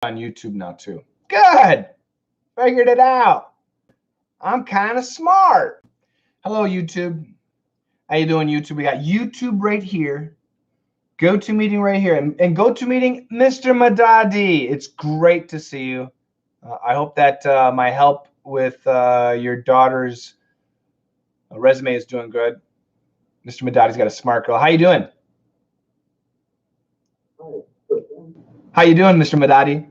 on YouTube now too. Good. Figured it out. I'm kind of smart. Hello, YouTube. How you doing, YouTube? We got YouTube right here. GoToMeeting right here. And GoToMeeting, Mr. Madadi. It's great to see you. I hope that my help with your daughter's resume is doing good. Mr. Madadi's got a smart girl. How you doing? How you doing, Mr. Madadi?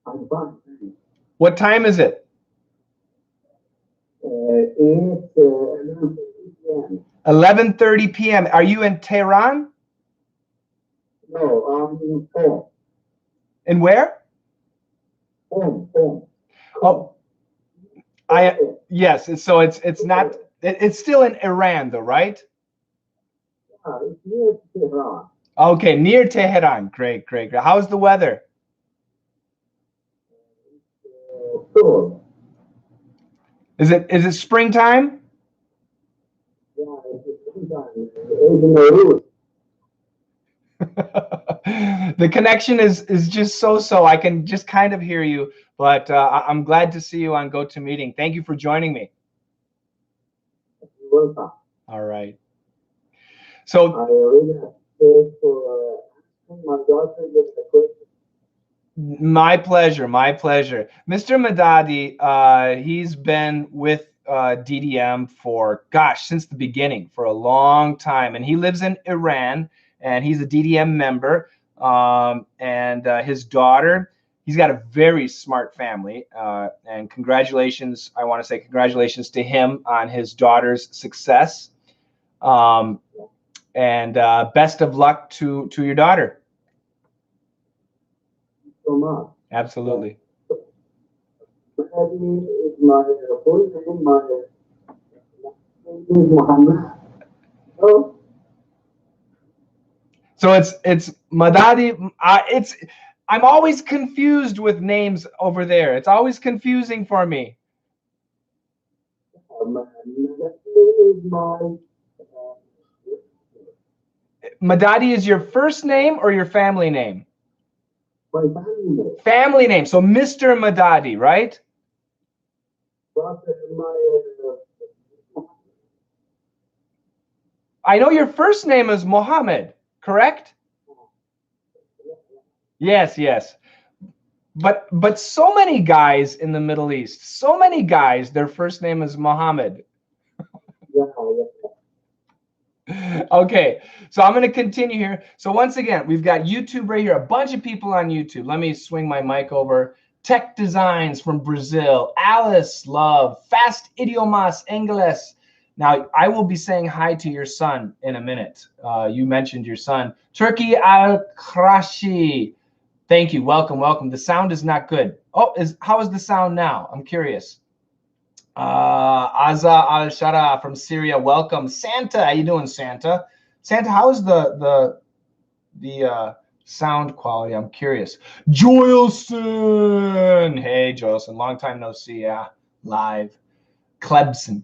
I'm fine. What time is it? It's 11:30 p.m. Are you in Tehran? No, I'm in home. And where? Home. Oh, yes. So it's not. It's still in Iran, though, right? It's near Tehran. Okay, near Tehran. Great. How's the weather? Cool. Is it springtime? Yeah, it's sometime. In Beirut. The connection is just so. I can just kind of hear you, but I'm glad to see you on GoToMeeting. Thank you for joining me. You're welcome. All right. So I really appreciate for asking my daughter the question. my pleasure. Mr. Madadi, he's been with DDM for, since the beginning, for a long time. And he lives in Iran, and he's a DDM member. And his daughter, he's got a very smart family. And congratulations, I want to say congratulations to him on his daughter's success. And best of luck to your daughter. So much. Absolutely. Madadi is my full name. My name is Muhammad. So it's Madadi. I'm always confused with names over there. It's always confusing for me. Madadi is your first name or your family name? My family name. Family name. So Mr. Madadi, right? But I know your first name is Mohammed, correct? Yes. But so many guys in the Middle East, their first name is Mohammed. yeah. Okay, so I'm going to continue here. So once again, we've got YouTube right here, a bunch of people on YouTube. Let me swing my mic over. Tech Designs from Brazil, Alice Love, Fast Idiomas Ingles. Now, I will be saying hi to your son in a minute. You mentioned your son. Turkey Al-Krashi. Thank you. Welcome. The sound is not good. Oh, how is the sound now? I'm curious. Aza Al-Shara from Syria. Welcome. Santa, how you doing, Santa? Santa, how is the sound quality? I'm curious. Joelson. Hey, Joelson. Long time no see. Yeah, live. Klebson.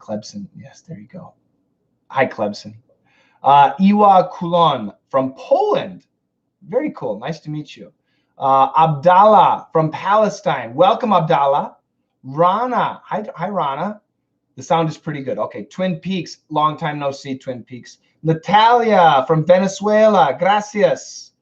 Yes, there you go. Hi, Klebson. Iwa Kulon from Poland. Very cool. Nice to meet you. Abdallah from Palestine. Welcome, Abdallah. Rana. Hi, Rana. The sound is pretty good. Okay, Twin Peaks. Long time no see, Twin Peaks. Natalia from Venezuela. Gracias.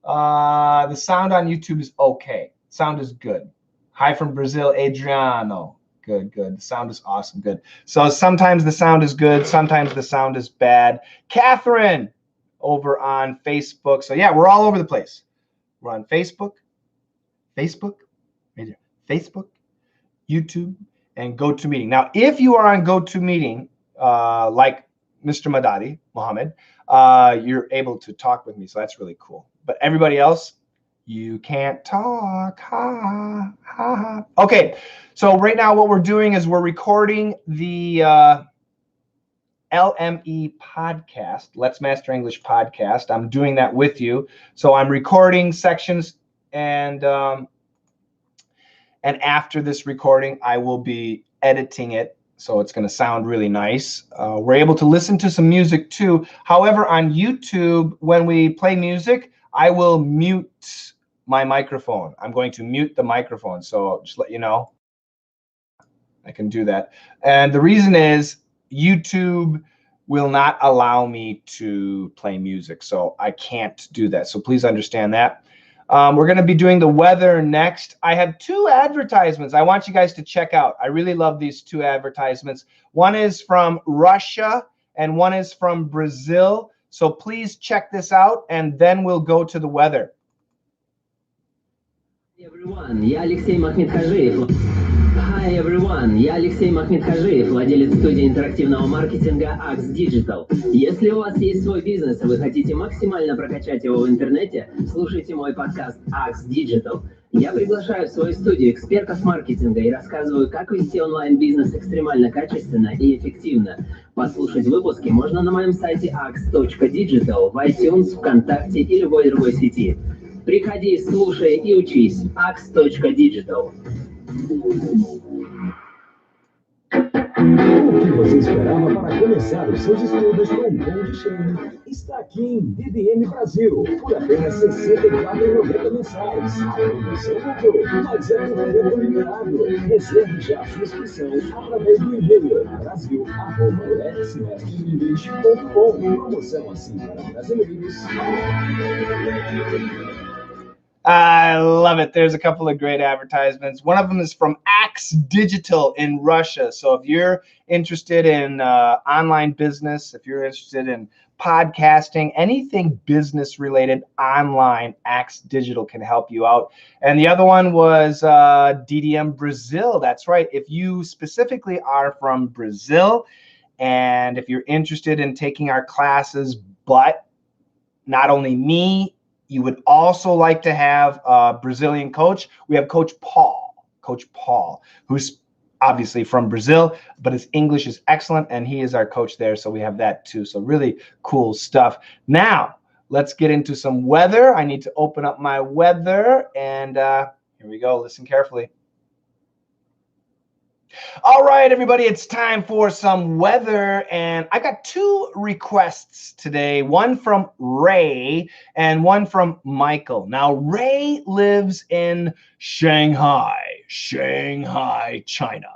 The sound on YouTube is okay. Sound is good. Hi from Brazil, Adriano. Good. The sound is awesome. Good. So sometimes the sound is good. Sometimes the sound is bad. Catherine over on Facebook. So yeah, we're all over the place. We're on Facebook, right there, Facebook, YouTube, and GoToMeeting. Now, if you are on GoToMeeting, like Mr. Madadi, Mohammed, you're able to talk with me. So that's really cool. But everybody else, you can't talk. Ha. Okay. So right now what we're doing is we're recording the LME Podcast, Let's Master English Podcast. I'm doing that with you. So I'm recording sections, and after this recording, I will be editing it. So it's going to sound really nice. We're able to listen to some music too. However, on YouTube, when we play music, I will mute my microphone. I'm going to mute the microphone. So just let you know, I can do that. And the reason is YouTube will not allow me to play music. So I can't do that. So please understand that. We're going to be doing the weather next. I have 2 advertisements I want you guys to check out. I really love these 2 advertisements. One is from Russia and one is from Brazil. So please check this out and then we'll go to the weather. Everyone, я Алексей Махметхажиев. Hi everyone, я Алексей Махметхажиев, владелец студии интерактивного маркетинга Axe Digital. Если у вас есть свой бизнес и вы хотите максимально прокачать его в интернете, слушайте мой подкаст Axe Digital. Я приглашаю в свою студию экспертов маркетинга и рассказываю, как вести онлайн-бизнес экстремально качественно и эффективно. Послушать выпуски можно на моем сайте axe.digital, в iTunes, ВКонтакте и любой другой сети. Приходи, слушай и учись. axe.digital. O que você esperava para começar os seus estudos com um bom de Shen está aqui em BBM Brasil, por apenas R$ 64,90 mensais. A promoção mudou, mas é por tempo limitado. Reserve já a sua inscrição através do e-mail brasil@lexmestenglish.com. Promoção assim para brasileiros. I love it. There's a couple of great advertisements. One of them is from Axe Digital in Russia. So if you're interested in online business, if you're interested in podcasting, anything business related online, Axe Digital can help you out. And the other one was DDM Brazil. That's right. If you specifically are from Brazil and if you're interested in taking our classes, but not only me, you would also like to have a Brazilian coach. We have Coach Paul, who's obviously from Brazil, but his English is excellent, and he is our coach there, so we have that too. So really cool stuff. Now, let's get into some weather. I need to open up my weather, and here we go. Listen carefully. All right, everybody, it's time for some weather, and I got 2 requests today, one from Ray and one from Michael. Now, Ray lives in Shanghai, China,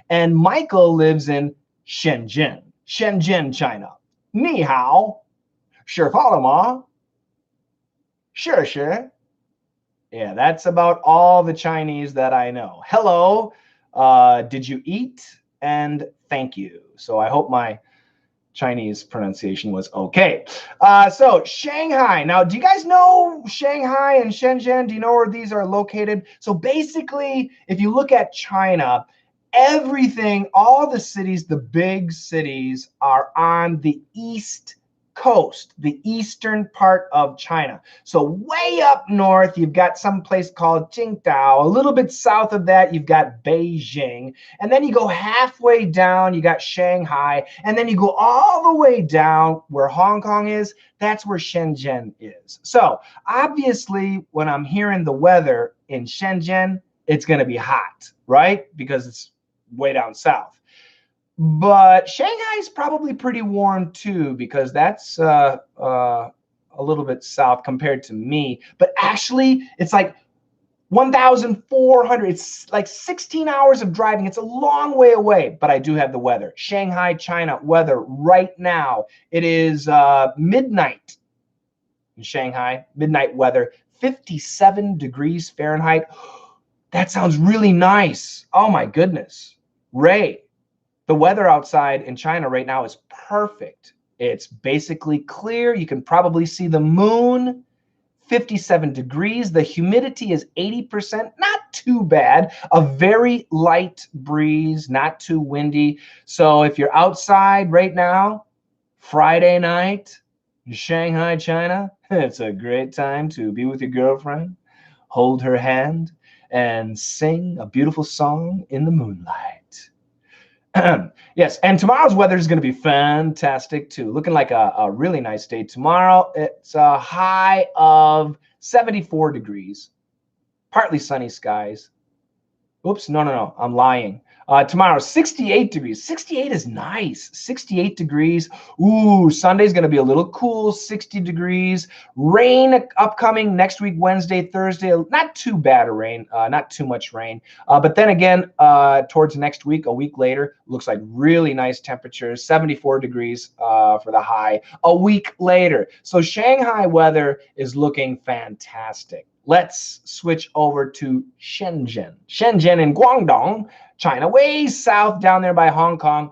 and Michael lives in Shenzhen, China. Ni hao, sure, follow ma. Sure. Yeah, that's about all the Chinese that I know. Hello. Did you eat? And thank you. So I hope my Chinese pronunciation was okay. So Shanghai. Now, do you guys know Shanghai and Shenzhen? Do you know where these are located? So basically, if you look at China, everything, all the cities, the big cities are on the east coast, the eastern part of China. So way up north, you've got some place called Qingdao. A little bit south of that, you've got Beijing. And then you go halfway down, you got Shanghai. And then you go all the way down where Hong Kong is. That's where Shenzhen is. So obviously, when I'm hearing the weather in Shenzhen, it's going to be hot, right? Because it's way down south. But Shanghai is probably pretty warm too, because that's a little bit south compared to me. But actually, it's like 1,400. It's like 16 hours of driving. It's a long way away, but I do have the weather. Shanghai, China weather right now. It is midnight in Shanghai, midnight weather, 57 degrees Fahrenheit. That sounds really nice. Oh my goodness. Ray. The weather outside in China right now is perfect. It's basically clear. You can probably see the moon, 57 degrees. The humidity is 80%, not too bad. A very light breeze, not too windy. So if you're outside right now, Friday night in Shanghai, China, it's a great time to be with your girlfriend, hold her hand, and sing a beautiful song in the moonlight. Yes, and tomorrow's weather is going to be fantastic too. Looking like a really nice day tomorrow. It's a high of 74 degrees, partly sunny skies. Oops, no. I'm lying. Tomorrow, 68 degrees. 68 is nice. 68 degrees. Ooh, Sunday's going to be a little cool. 60 degrees. Rain upcoming next week, Wednesday, Thursday. Not too bad of rain. Not too much rain. But then again, towards next week, a week later, looks like really nice temperatures. 74 degrees for the high a week later. So Shanghai weather is looking fantastic. Let's switch over to Shenzhen. Shenzhen in Guangdong, China, way south down there by Hong Kong.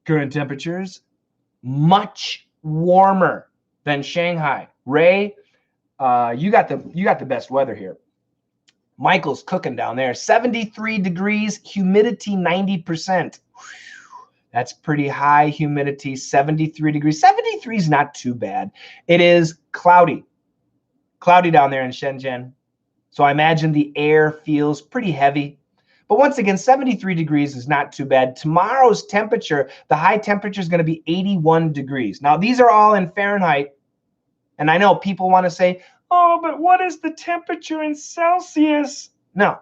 Current temperatures much warmer than Shanghai. Ray, you got the best weather here. Michael's cooking down there. 73 degrees, humidity 90%. That's pretty high humidity, 73 degrees. 73 is not too bad. It is cloudy down there in Shenzhen. So I imagine the air feels pretty heavy. But once again, 73 degrees is not too bad. Tomorrow's temperature, the high temperature is going to be 81 degrees. Now, these are all in Fahrenheit. And I know people want to say, oh, but what is the temperature in Celsius? No,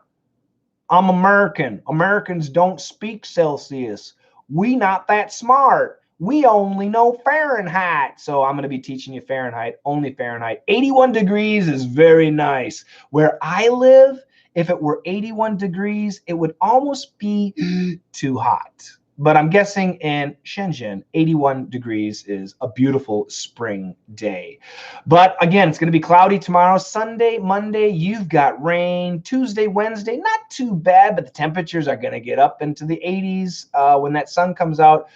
I'm American. Americans don't speak Celsius. We not that smart. We only know Fahrenheit. So I'm going to be teaching you Fahrenheit, only Fahrenheit. 81 degrees is very nice. Where I live, if it were 81 degrees, it would almost be too hot. But I'm guessing in Shenzhen, 81 degrees is a beautiful spring day. But again, it's going to be cloudy tomorrow. Sunday, Monday, you've got rain. Tuesday, Wednesday, not too bad, but the temperatures are going to get up into the 80s when that sun comes out.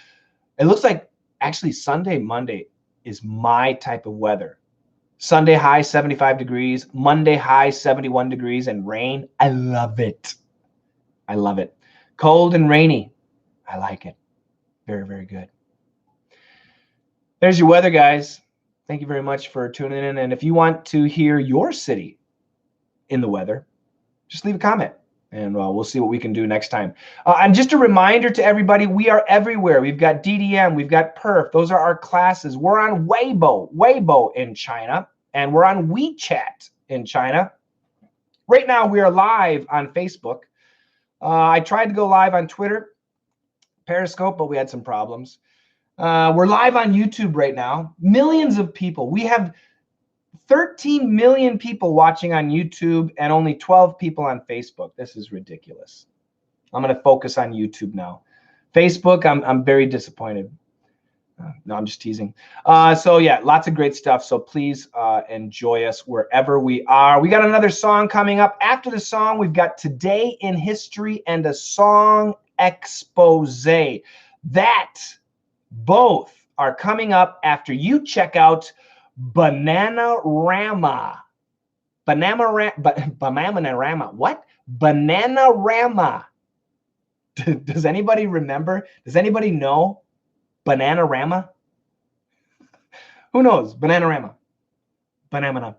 It looks like actually Sunday, Monday is my type of weather. Sunday high 75 degrees, Monday high 71 degrees and rain. I love it. I love it. Cold and rainy. I like it. Very, very good. There's your weather, guys. Thank you very much for tuning in. And if you want to hear your city in the weather, just leave a comment. And we'll see what we can do next time. And just a reminder to everybody, we are everywhere. We've got DDM, we've got Perf. Those are our classes. We're on Weibo in China, and we're on WeChat in China. Right now, we are live on Facebook. I tried to go live on Twitter, Periscope, but we had some problems. We're live on YouTube right now. Millions of people. We have 13 million people watching on YouTube and only 12 people on Facebook. This is ridiculous. I'm going to focus on YouTube now. Facebook, I'm very disappointed. No, I'm just teasing. So yeah, lots of great stuff. So please enjoy us wherever we are. We got another song coming up. After the song, we've got Today in History and a song expose. That both are coming up after you check out Bananarama. Bananarama. What? Bananarama. Does anybody remember? Does anybody know Bananarama? Who knows? Bananarama. Banana.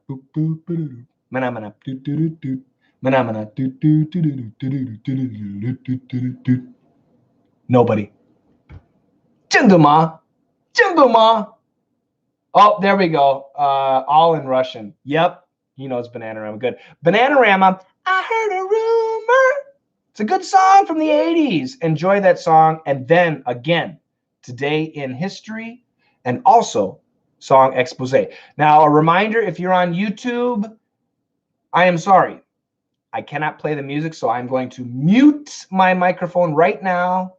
Banana. Nobody. 真的吗? 真的吗? Oh, there we go. All in Russian. Yep. He knows Bananarama. Good. Bananarama. I heard a rumor. It's a good song from the 80s. Enjoy that song. And then again, Today in History and also song expose. Now, a reminder, if you're on YouTube, I am sorry. I cannot play the music, so I'm going to mute my microphone right now.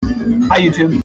Hi, YouTube.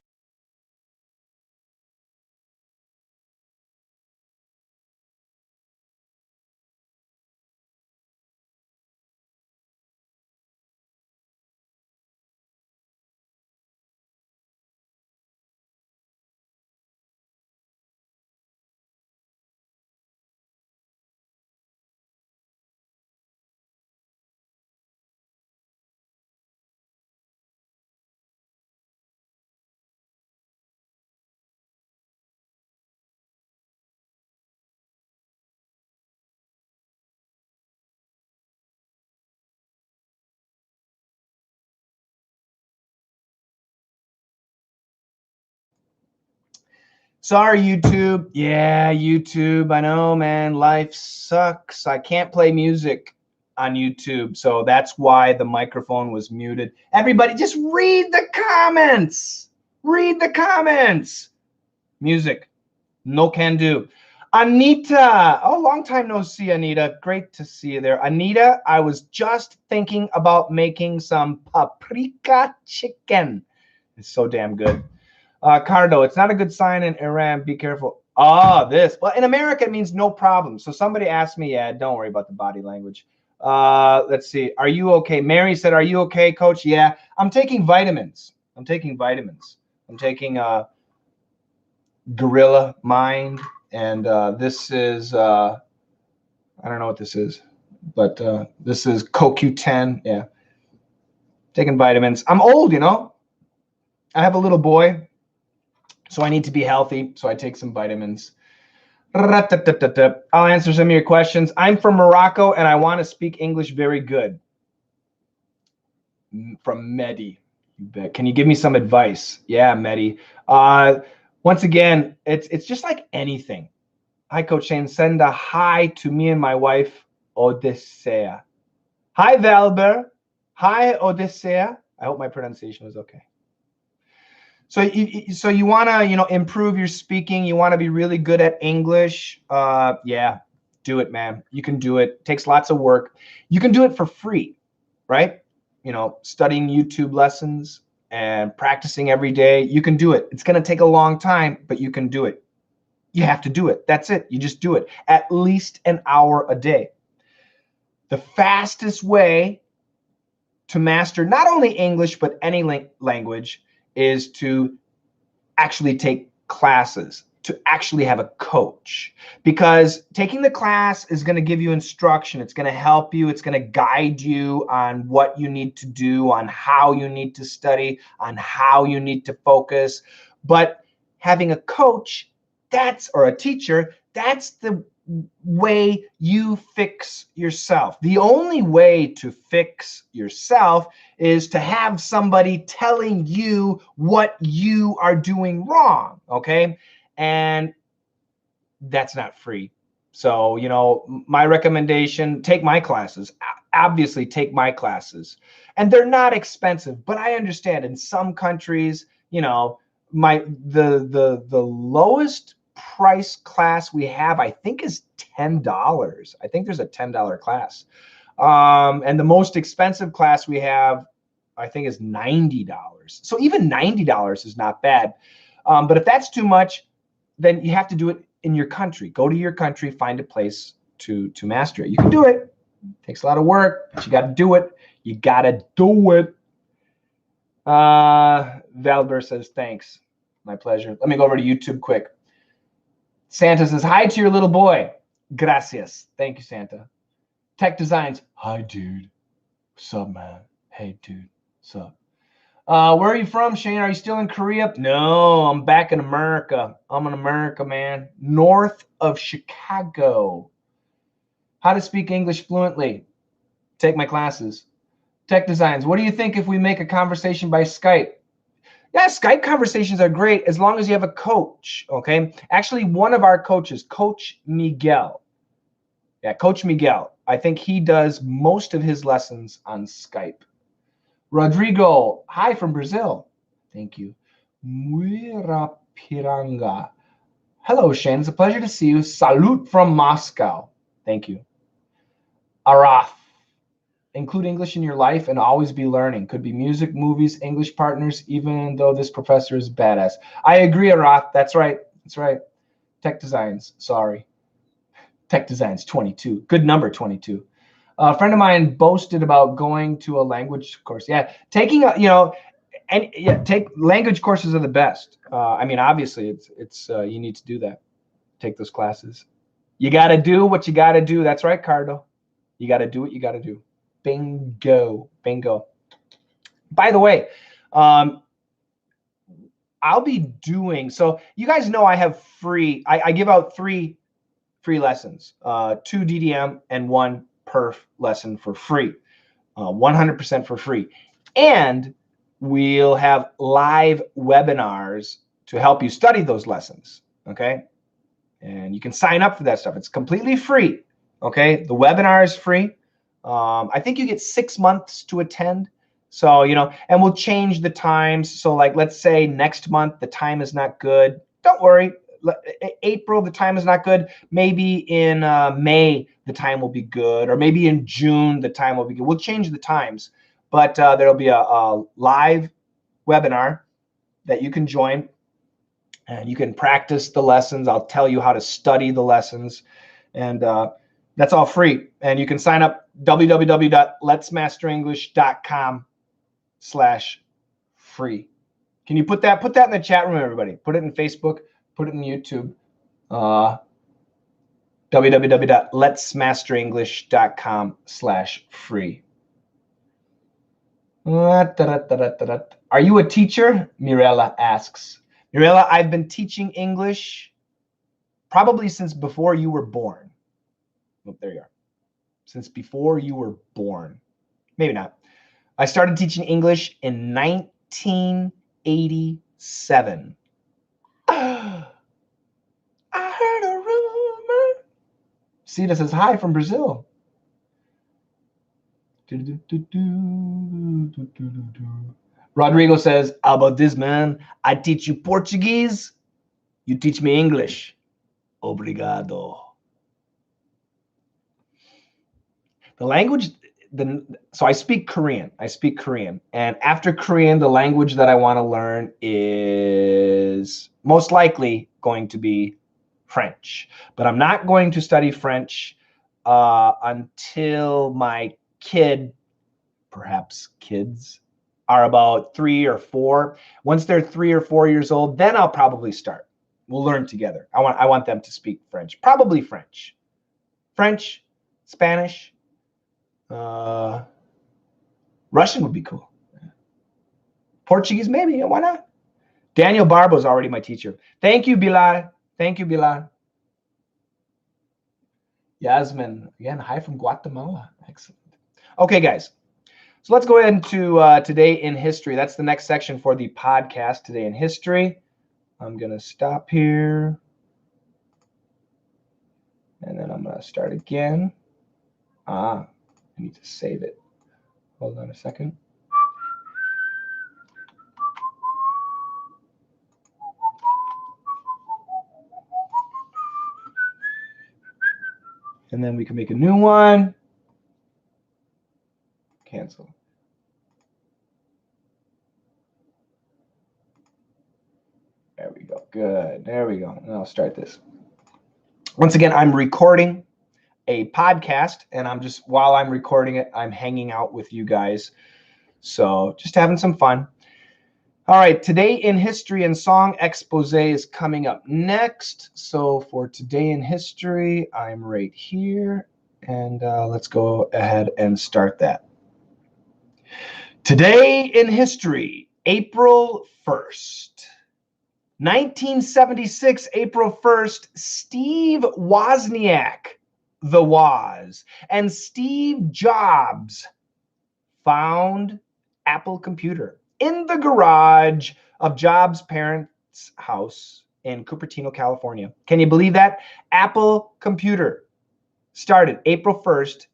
Sorry, YouTube. Yeah, YouTube. I know, man. Life sucks. I can't play music on YouTube. So that's why the microphone was muted. Everybody, just read the comments. Read the comments. Music. No can do. Anita. Oh, long time no see, Anita. Great to see you there. Anita, I was just thinking about making some paprika chicken. It's so damn good. Cardo, it's not a good sign in Iran. Be careful. This. Well, in America, it means no problem. So somebody asked me, yeah, don't worry about the body language. Let's see. Are you okay? Mary said, are you okay, coach? Yeah, I'm taking vitamins. I'm taking Gorilla Mind. And this is, I don't know what this is, but this is CoQ10. Yeah. Taking vitamins. I'm old, I have a little boy. So I need to be healthy, so I take some vitamins. I'll answer some of your questions. I'm from Morocco, and I want to speak English very good. From Mehdi. You bet. Can you give me some advice? Yeah, Mehdi. Once again, it's just like anything. Hi, Coach Shane. Send a hi to me and my wife, Odissea. Hi, Valber. Hi, Odissea. I hope my pronunciation was okay. So you want to, improve your speaking. You want to be really good at English. Yeah, do it, man. You can do it. It takes lots of work. You can do it for free, right? Studying YouTube lessons and practicing every day. You can do it. It's going to take a long time, but you can do it. You have to do it. That's it. You just do it. At least an hour a day. The fastest way to master not only English, but any language is to actually take classes, to actually have a coach, because taking the class is going to give you instruction. It's going to help you. It's going to guide you on what you need to do, on how you need to study, on how you need to focus. But having a coach, or a teacher, that's the way you fix yourself. The only way to fix yourself is to have somebody telling you what you are doing wrong, okay? And that's not free. So, my recommendation, take my classes. Obviously, take my classes. And they're not expensive, but I understand in some countries, the lowest price class we have, I think, is $10. I think there's a $10 class. And the most expensive class we have, I think, is $90. So even $90 is not bad. But if that's too much, then you have to do it in your country. Go to your country, find a place to master it. You can do it. It takes a lot of work, but you got to do it. You got to do it. Valber says, thanks. My pleasure. Let me go over to YouTube quick. Santa says, hi to your little boy. Gracias. Thank you, Santa. Tech Designs. Hi, dude. What's up, man? Hey, dude. What's up? Where are you from, Shane? Are you still in Korea? No, I'm back in America. I'm in America, man. North of Chicago. How to speak English fluently. Take my classes. Tech Designs. What do you think if we make a conversation by Skype? Yeah, Skype conversations are great as long as you have a coach, okay? Actually, one of our coaches, Coach Miguel. Yeah, Coach Miguel. I think he does most of his lessons on Skype. Rodrigo, hi from Brazil. Thank you. Muirapiranga. Hello, Shane. It's a pleasure to see you. Salute from Moscow. Thank you. Araf. Include English in your life and always be learning. Could be music, movies, English partners, even though this professor is badass. I agree, Arath. That's right. That's right. Tech Designs. Sorry. Tech Designs 22. Good number, 22. A friend of mine boasted about going to a language course. Yeah, taking a, and yeah, take language courses are the best. I mean, obviously, it's you need to do that. Take those classes. You got to do what you got to do. That's right, Cardo. You got to do what you got to do. Bingo, bingo. By the way, I'll be doing, so you guys know I have free, I give out 3 free lessons, 2 DDM and 1 perf lesson for free, 100% for free. And we'll have live webinars to help you study those lessons, okay? And you can sign up for that stuff. It's completely free, okay? The webinar is free. I think you get 6 months to attend. So, and we'll change the times. So like, let's say next month, the time is not good. Don't worry. April, the time is not good. Maybe in May, the time will be good. Or maybe in June, the time will be good. We'll change the times. But there'll be a live webinar that you can join. And you can practice the lessons. I'll tell you how to study the lessons. And that's all free. And you can sign up www.letsmasterenglish.com/free. Can you put that in the chat room, everybody? Put it in Facebook, put it in YouTube. www.letsmasterenglish.com/free. Are you a teacher? Mirella asks. Mirella, I've been teaching English probably since before you were born. Oh, there you are. Since before you were born. Maybe not. I started teaching English in 1987. I heard a rumor. Cita says hi from Brazil. Rodrigo says, how about this, man? I teach you Portuguese. You teach me English. Obrigado. The language, so I speak Korean. And after Korean, the language that I want to learn is most likely going to be French. But I'm not going to study French until my perhaps kids, are about 3 or 4. Once they're 3 or 4 years old, then I'll probably start. We'll learn together. I want them to speak French. Probably French. French, Spanish, Russian would be cool. Portuguese, maybe. Why not? Daniel Barbo is already my teacher. Thank you, Bilal. Thank you, Bilal. Yasmin, again, hi from Guatemala. Excellent. Okay, guys. So let's go ahead into Today in History. That's the next section for the podcast, Today in History. I'm going to stop here. And then I'm going to start again. I need to save it. Hold on a second. And then we can make a new one. Cancel. There we go. Good. There we go. And I'll start this. Once again, I'm recording a podcast, and while I'm recording it, I'm hanging out with you guys. So just having some fun. All right. Today in History and Song Expose is coming up next. So for Today in History, I'm right here. And let's go ahead and start that. Today in History, April 1st. 1976, April 1st, Steve Wozniak, the Woz, and Steve Jobs found Apple Computer in the garage of Jobs' parents' house in Cupertino, California. Can you believe that? Apple Computer started April 1st,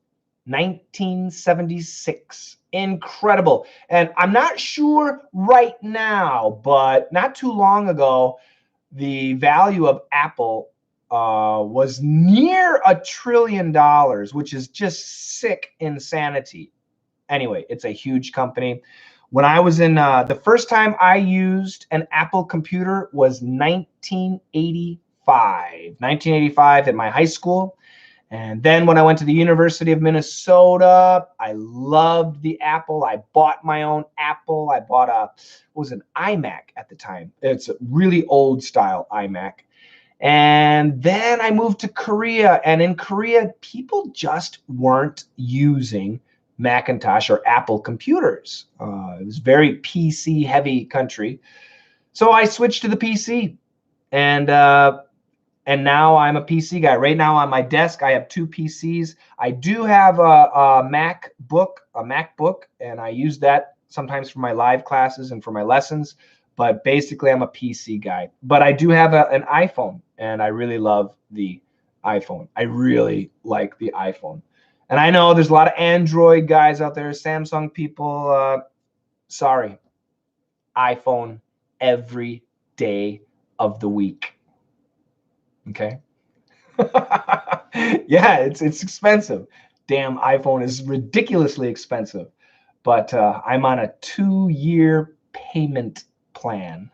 1976. Incredible. And I'm not sure right now, but not too long ago, the value of Apple was near $1 trillion, which is just sick insanity. Anyway, it's a huge company. When I was in, the first time I used an Apple computer was 1985 at my high school. And then when I went to the University of Minnesota, I loved the Apple. I bought my own Apple. I bought an iMac at the time. It's a really old style iMac. And then I moved to Korea. And in Korea, people just weren't using Macintosh or Apple computers. It was a very PC heavy country. So I switched to the PC, and now I'm a PC guy. Right now on my desk, I have 2 PCs. I do have a MacBook, and I use that sometimes for my live classes and for my lessons. But basically, I'm a PC guy. But I do have an iPhone, and I really love the iPhone. I really like the iPhone. And I know there's a lot of Android guys out there, Samsung people. Sorry, iPhone every day of the week. Okay. Yeah, it's expensive. Damn, iPhone is ridiculously expensive. But I'm on a 2-year payment plan.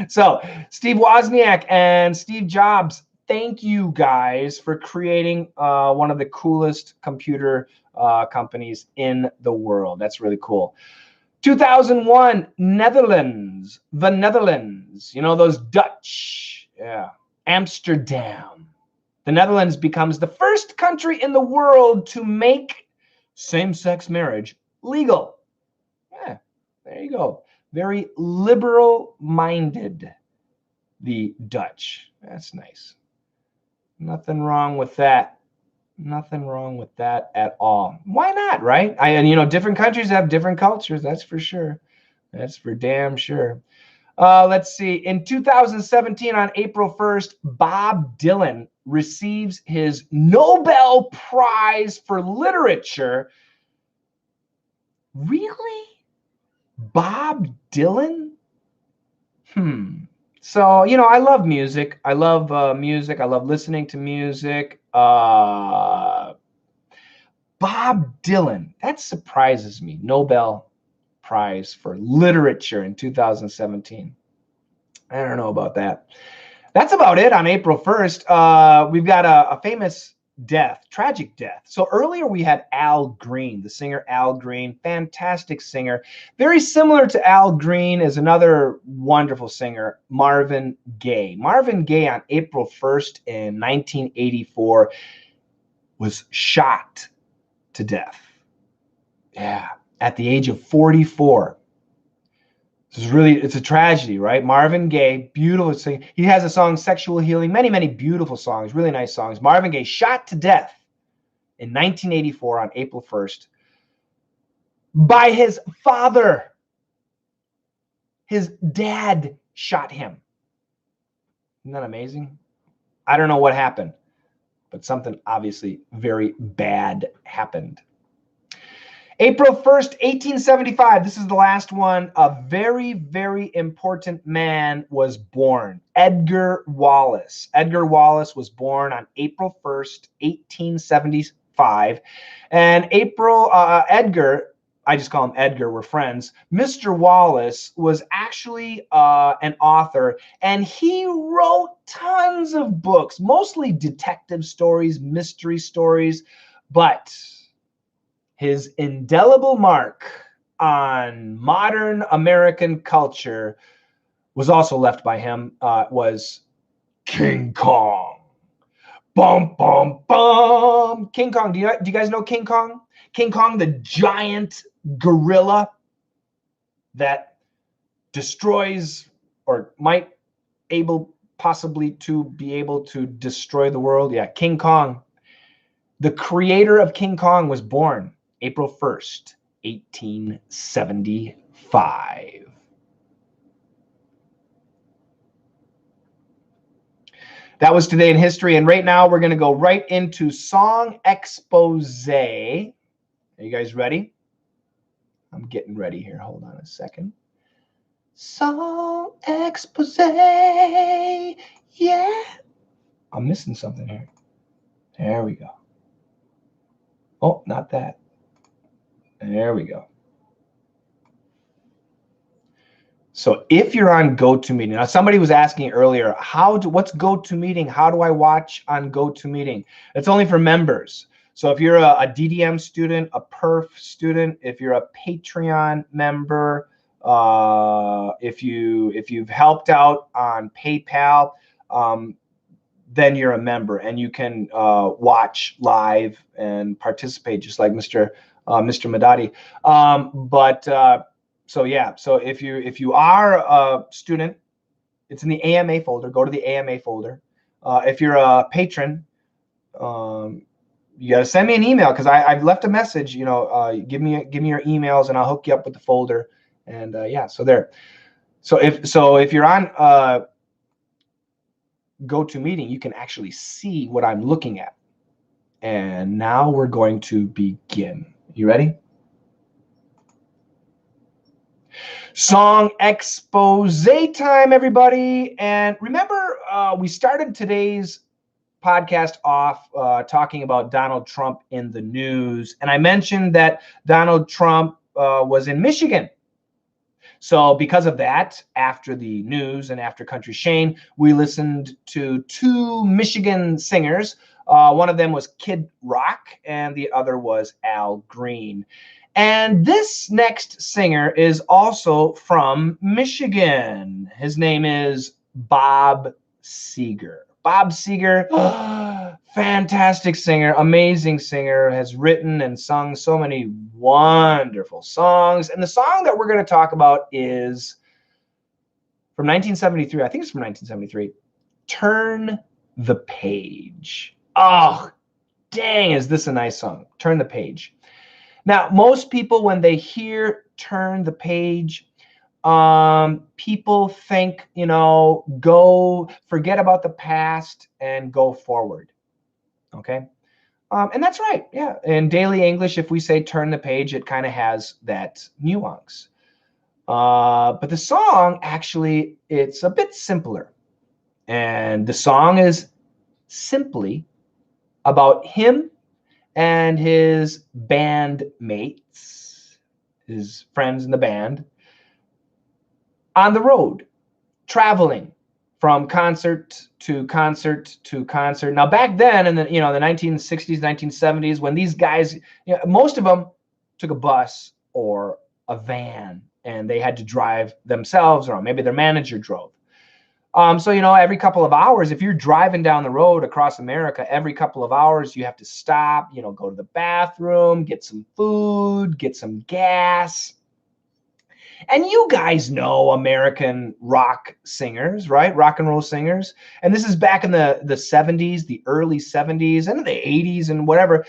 So Steve Wozniak and Steve Jobs, thank you guys for creating one of the coolest computer companies in the world. That's really cool. 2001, Netherlands, the Netherlands, you know, those Dutch, yeah, Amsterdam. The Netherlands becomes the first country in the world to make same-sex marriage legal. Yeah, there you go. Very liberal-minded, the Dutch. That's nice. Nothing wrong with that. Nothing wrong with that at all. Why not, right? And you know, different countries have different cultures. That's for sure. That's for damn sure. Let's see. In 2017, on April 1st, Bob Dylan receives his Nobel Prize for Literature. Really? Bob Dylan? So, you know, I love music. I love music. I love listening to music. Bob Dylan, that surprises me. Nobel Prize for Literature in 2017. I don't know about that. That's about it on April 1st. We've got a famous death, tragic death. So earlier we had Al Green, the singer Al Green, fantastic singer. Very similar to Al Green is another wonderful singer, Marvin Gaye. Marvin Gaye on April 1st in 1984 was shot to death. Yeah, at the age of 44. It's a tragedy, right? Marvin Gaye, beautiful singer. He has a song, Sexual Healing, many, many beautiful songs, really nice songs. Marvin Gaye shot to death in 1984 on April 1st by his father. His dad shot him. Isn't that amazing? I don't know what happened, but something obviously very bad happened. April 1st, 1875, this is the last one. A very, very important man was born, Edgar Wallace. Edgar Wallace was born on April 1st, 1875. And Edgar, I just call him Edgar, we're friends. Mr. Wallace was actually an author, and he wrote tons of books, mostly detective stories, mystery stories, but his indelible mark on modern American culture was also left by him, was King Kong. Bum, bum, bum. King Kong. Do you guys know King Kong? King Kong, the giant gorilla that destroys or might possibly to be able to destroy the world. Yeah, King Kong. The creator of King Kong was born April 1st, 1875. That was Today in History. And right now we're going to go right into Song Expose. Are you guys ready? I'm getting ready here. Hold on a second. Song Expose. Yeah. I'm missing something here. There we go. Oh, not that. There we go. So if you're on GoToMeeting, now somebody was asking earlier, what's GoToMeeting? How do I watch on GoToMeeting? It's only for members. So if you're a DDM student, a perf student, if you're a Patreon member, if you've helped out on PayPal, then you're a member and you can watch live and participate just like Mr. Madadi. So yeah, so if you are a student, it's in the AMA folder. Go to the AMA folder. If you're a patron, you got to send me an email because I've left a message. Give me your emails and I'll hook you up with the folder. And yeah, so there. So if you're on GoToMeeting, you can actually see what I'm looking at. And now we're going to begin. You ready? Song expose time, everybody. And remember, we started today's podcast off talking about Donald Trump in the news. And I mentioned that Donald Trump was in Michigan. So because of that, after the news and after Country Shane, we listened to two Michigan singers. One of them was Kid Rock and the other was Al Green. And this next singer is also from Michigan. His name is Bob Seger. Bob Seger, fantastic singer, amazing singer, has written and sung so many wonderful songs. And the song that we're going to talk about is from 1973. I think it's from 1973. Turn the Page. Oh, dang, is this a nice song? Turn the Page. Now, most people, when they hear Turn the Page, people think, go forget about the past and go forward. Okay. And that's right. Yeah. In daily English, if we say turn the page, it kind of has that nuance. But the song, actually, it's a bit simpler. And the song is simply about him and his bandmates, his friends in the band, on the road, traveling from concert to concert to concert. Now, back then in the 1960s, 1970s, when these guys, most of them took a bus or a van and they had to drive themselves, or maybe their manager drove. So, every couple of hours, if you're driving down the road across America, every couple of hours, you have to stop, go to the bathroom, get some food, get some gas. And you guys know American rock singers, right? Rock and roll singers. And this is back in the 70s, the early 70s and the 80s and whatever.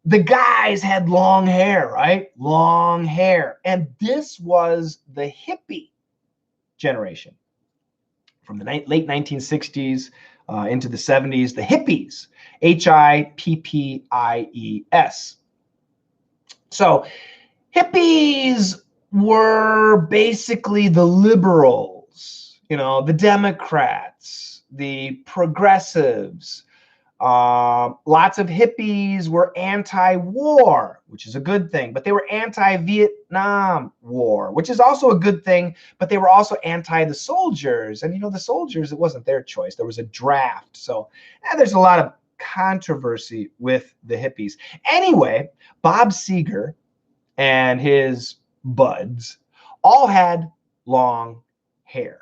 The guys had long hair, right? Long hair. And this was the hippie generation. From the late 1960s into the 70s, the hippies, Hippies. So hippies were basically the liberals, the Democrats, the progressives. Lots of hippies were anti-war, which is a good thing, but they were anti-Vietnam War, which is also a good thing, but they were also anti the soldiers. And, the soldiers, it wasn't their choice. There was a draft. So there's a lot of controversy with the hippies. Anyway, Bob Seger and his buds all had long hair.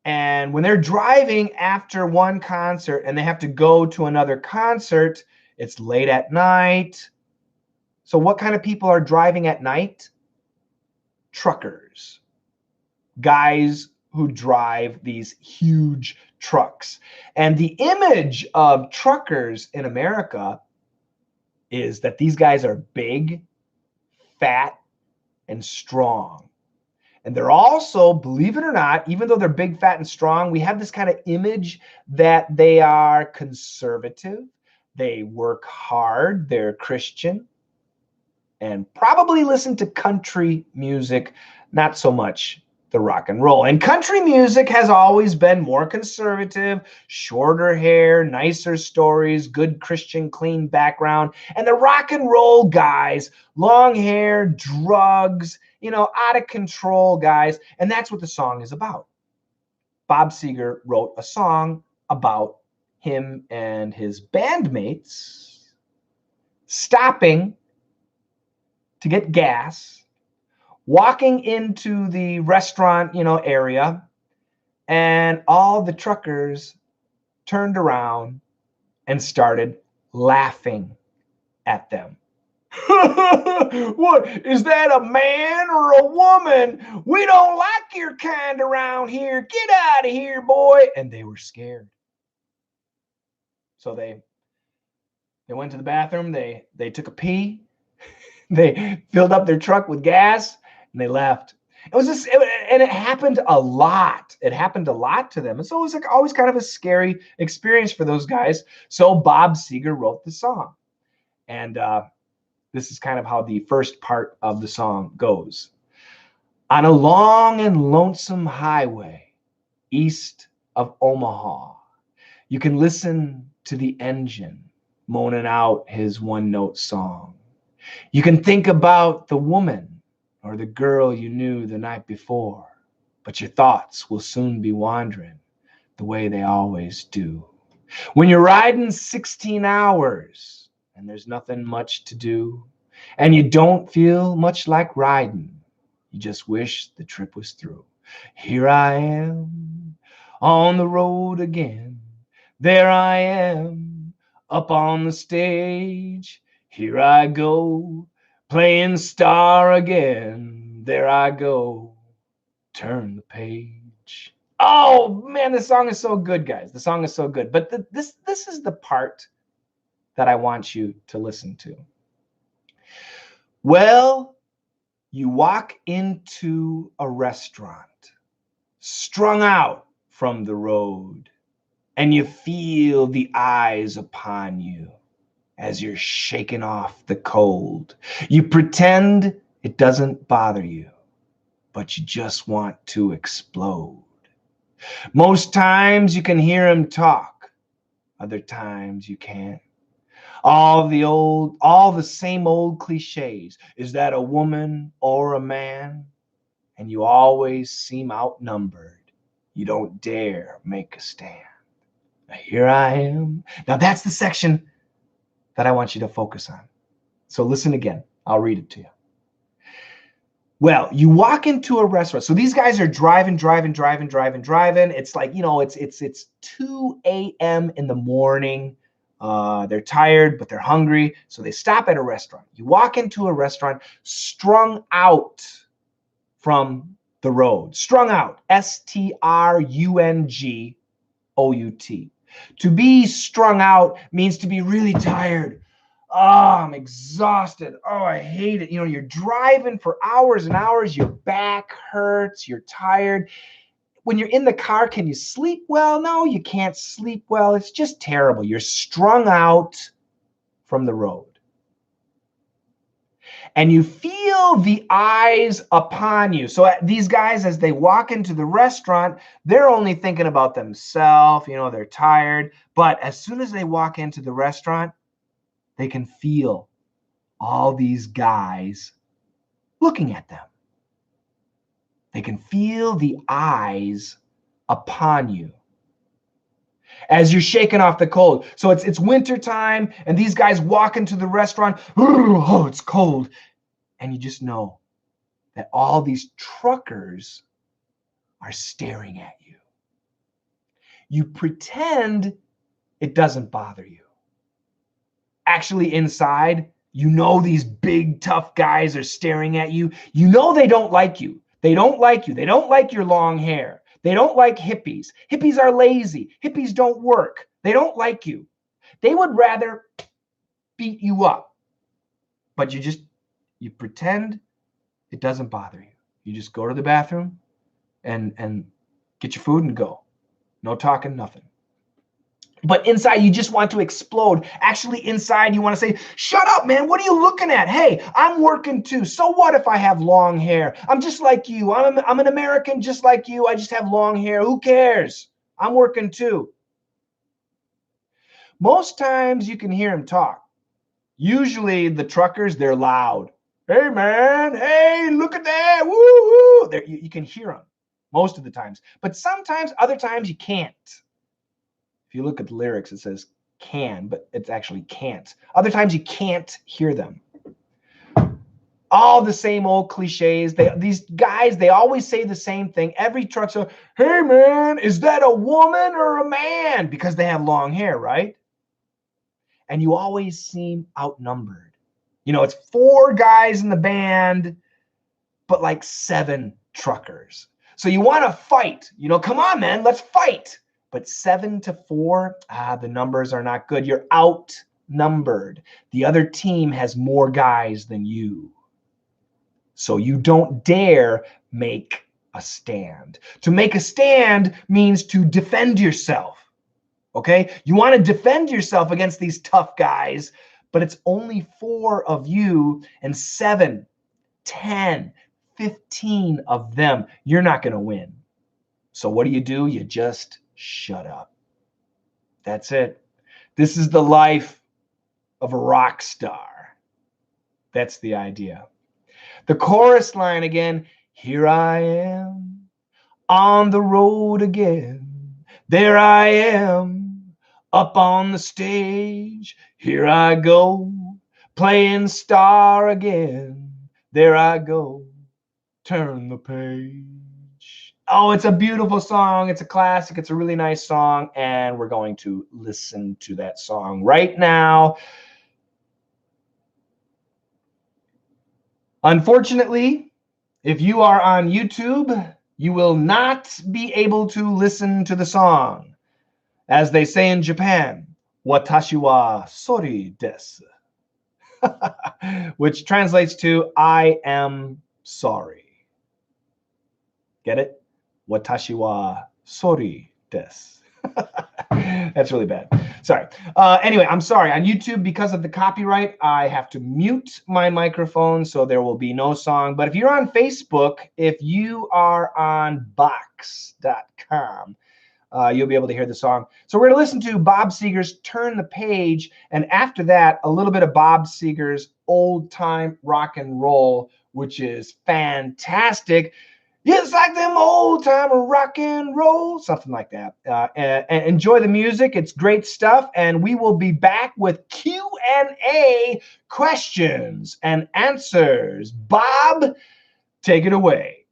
And when they're driving after one concert and they have to go to another concert, it's late at night. So what kind of people are driving at night? Truckers. Guys who drive these huge trucks. And the image of truckers in America is that these guys are big, fat, and strong. And they're also, believe it or not, even though they're big, fat, and strong, we have this kind of image that they are conservative, they work hard, they're Christian, and probably listen to country music, not so much the rock and roll. And country music has always been more conservative, shorter hair, nicer stories, good Christian clean background. And the rock and roll guys, long hair, drugs, out of control guys. And that's what the song is about. Bob Seger wrote a song about him and his bandmates stopping to get gas, walking into the restaurant, area, and all the truckers turned around and started laughing at them. What, is that a man or a woman? We don't like your kind around here. Get out of here, boy. And they were scared. So they went to the bathroom. They took a pee. They filled up their truck with gas and they left. And it happened a lot. It happened a lot to them. And so it was like always kind of a scary experience for those guys. So Bob Seger wrote the song. And this is kind of how the first part of the song goes. On a long and lonesome highway east of Omaha, you can listen to the engine moaning out his one-note song. You can think about the woman or the girl you knew the night before, but your thoughts will soon be wandering the way they always do. When you're riding 16 hours and there's nothing much to do, and you don't feel much like riding, you just wish the trip was through. Here I am on the road again. There I am up on the stage. Here I go playing star again. There I go. Turn the page. Oh man, the song is so good, guys. The song is so good. But this is the part that I want you to listen to. Well, you walk into a restaurant, strung out from the road, and you feel the eyes upon you as you're shaking off the cold. You pretend it doesn't bother you, but you just want to explode. Most times you can hear him talk, other times you can't. All the same old cliches. Is that a woman or a man? And you always seem outnumbered. You don't dare make a stand. Now here I am. Now that's the section that I want you to focus on. So listen again. I'll read it to you. Well, you walk into a restaurant. So these guys are driving. It's like, it's 2 a.m. in the morning. They're tired, but they're hungry. So they stop at a restaurant. You walk into a restaurant strung out from the road. Strung out. STRUNGOUT. To be strung out means to be really tired. Oh, I'm exhausted. Oh, I hate it. You're driving for hours and hours. Your back hurts. You're tired. When you're in the car, can you sleep well? No, you can't sleep well. It's just terrible. You're strung out from the road. And you feel the eyes upon you. So these guys, as they walk into the restaurant, they're only thinking about themselves. They're tired. But as soon as they walk into the restaurant, they can feel all these guys looking at them. They can feel the eyes upon you as you're shaking off the cold. So it's winter time, and these guys walk into the restaurant. Oh, it's cold. And you just know that all these truckers are staring at you. You pretend it doesn't bother you. Actually, inside, these big, tough guys are staring at you. They don't like you. They don't like you. They don't like your long hair. They don't like hippies. Hippies are lazy. Hippies don't work. They don't like you. They would rather beat you up. But you pretend it doesn't bother you. You just go to the bathroom and get your food and go. No talking, nothing. But inside, you just want to explode. Actually, inside, you want to say, shut up, man. What are you looking at? Hey, I'm working too. So what if I have long hair? I'm just like you. I'm an American just like you. I just have long hair. Who cares? I'm working too. Most times, you can hear them talk. Usually, the truckers, they're loud. Hey, man. Hey, look at that. Woo-hoo. You can hear them most of the times. But sometimes, other times, you can't. If you look at the lyrics, it says can, but it's actually can't. Other times you can't hear them. All the same old cliches. These guys, they always say the same thing. Every truck says, hey man, is that a woman or a man? Because they have long hair, right? And you always seem outnumbered. You know, it's 4 guys in the band, but like 7 truckers. So you want to fight. You know, come on, man, let's fight. But 7-4, the numbers are not good. You're outnumbered. The other team has more guys than you. So you don't dare make a stand. To make a stand means to defend yourself. Okay? You want to defend yourself against these tough guys, but it's only 4 of you and 7, 10, 15 of them. You're not going to win. So what do? You just shut up. That's it. This is the life of a rock star. That's the idea. The chorus line again, here I am on the road again. There I am up on the stage. Here I go playing star again. There I go. Turn the page. Oh, it's a beautiful song. It's a classic. It's a really nice song. And we're going to listen to that song right now. Unfortunately, if you are on YouTube, you will not be able to listen to the song. As they say in Japan, watashi wa sori desu. Which translates to, I am sorry. Get it? Watashi wa sori desu. That's really bad. Sorry. Anyway, I'm sorry. On YouTube, because of the copyright, I have to mute my microphone, so there will be no song. But if you're on Facebook, if you are on box.com, you'll be able to hear the song. So we're going to listen to Bob Seger's Turn the Page, and after that, a little bit of Bob Seger's Old Time Rock and Roll, which is fantastic. It's like them old time rock and roll, something like that. And enjoy the music. It's great stuff. And we will be back with Q&A, questions and answers. Bob, take it away.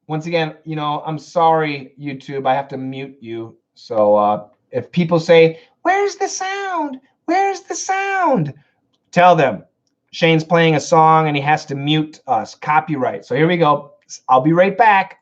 Once again, you know, I'm sorry, YouTube. I have to mute you. So if people say, where's the sound? Where's the sound? Tell them. Shane's playing a song and he has to mute us. Copyright. So here we go. I'll be right back.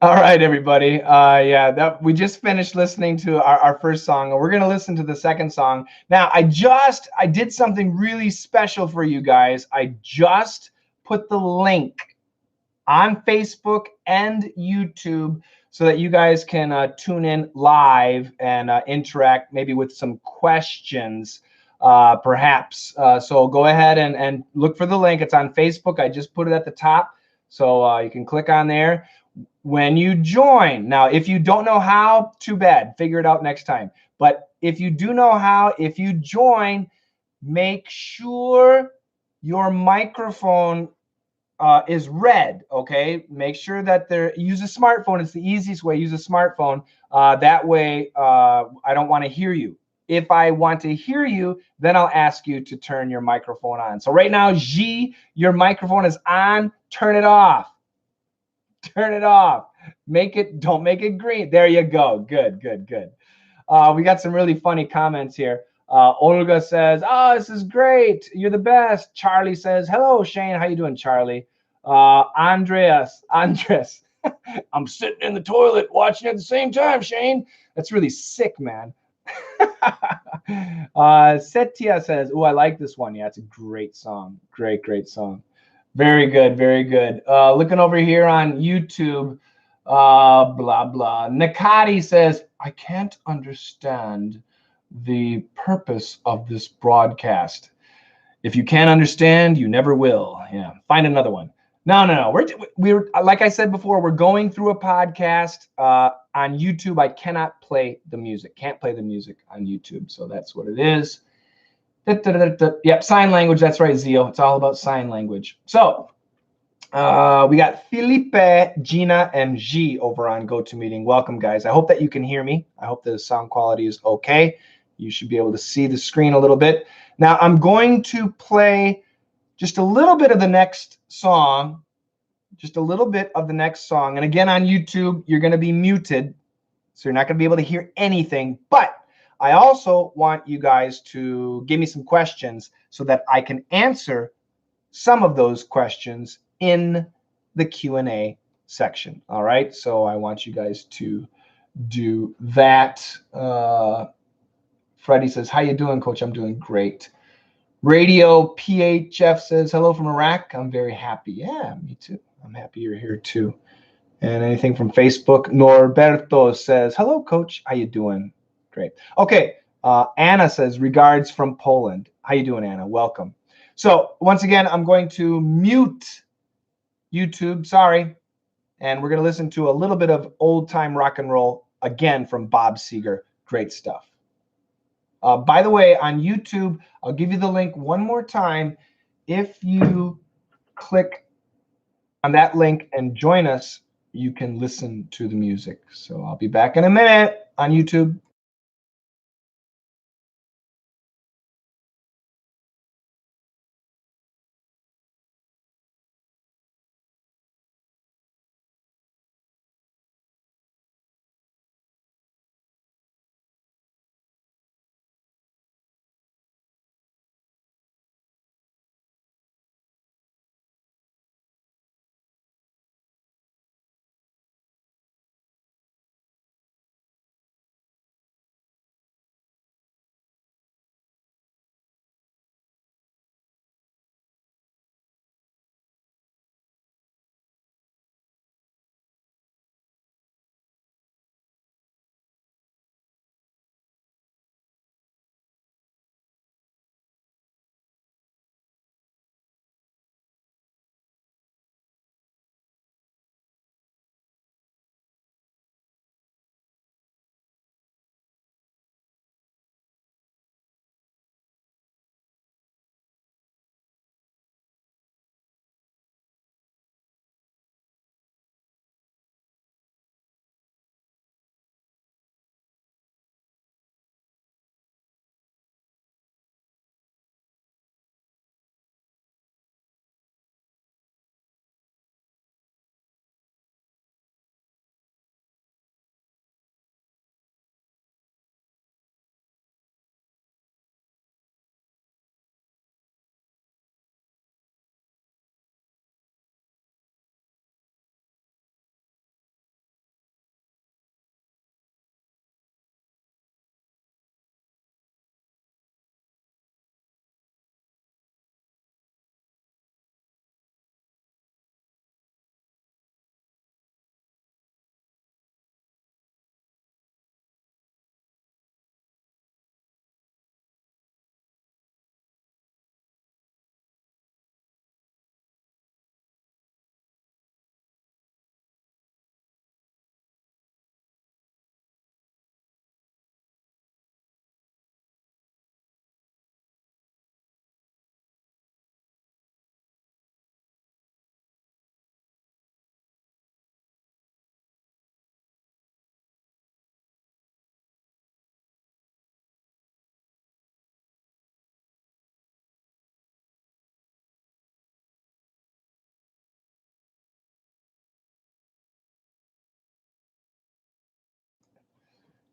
All right, everybody. Yeah, that we just finished listening to our first song, and we're gonna listen to the second song. Now, I did something really special for you guys. I just put the link on Facebook and YouTube so that you guys can tune in live and interact maybe with some questions, perhaps. So go ahead and look for the link. It's on Facebook. I just put it at the top, so you can click on there. When you join, now, if you don't know how, too bad. Figure it out next time. But if you do know how, if you join, make sure your microphone is red. Okay, make sure that use a smartphone. It's the easiest way. Use a smartphone. That way, I don't want to hear you. If I want to hear you, then I'll ask you to turn your microphone on. So right now, G, your microphone is on. Turn it off. Turn it off. Don't make it green. There you go. Good, good, good. We got some really funny comments here. Olga says, "Oh, this is great. You're the best." Charlie says, "Hello, Shane. How you doing, Charlie?" Andres, I'm sitting in the toilet watching at the same time, Shane. That's really sick, man. Setia says, "Oh, I like this one. Yeah, it's a great song. Great, great song. Very good, very good." Looking over here on YouTube, blah, blah. Nakati says, "I can't understand the purpose of this broadcast. If you can't understand, you never will." Yeah, find another one. No. We're like I said before, we're going through a podcast on YouTube. I cannot play the music. Can't play the music on YouTube. So that's what it is. Yep, sign language. That's right, Zio. It's all about sign language. So we got Felipe, Gina, and G over on GoToMeeting. Welcome, guys. I hope that you can hear me. I hope the sound quality is okay. You should be able to see the screen a little bit. Now, I'm going to play just a little bit of the next song. Just a little bit of the next song. And again, on YouTube, you're going to be muted, so you're not going to be able to hear anything. But I also want you guys to give me some questions so that I can answer some of those questions in the Q&A section. All right, so I want you guys to do that. Freddie says, "How you doing, Coach?" "I'm doing great." Radio PHF says, "Hello from Iraq. I'm very happy." Yeah, me too. I'm happy you're here too. And anything from Facebook? Norberto says, "Hello, Coach. How you doing?" Great. Okay. Anna says, "Regards from Poland." How you doing, Anna? Welcome. So once again, I'm going to mute YouTube. Sorry. And we're going to listen to a little bit of old time rock and roll again from Bob Seger. Great stuff. By the way, on YouTube, I'll give you the link one more time. If you click on that link and join us, you can listen to the music. So I'll be back in a minute on YouTube.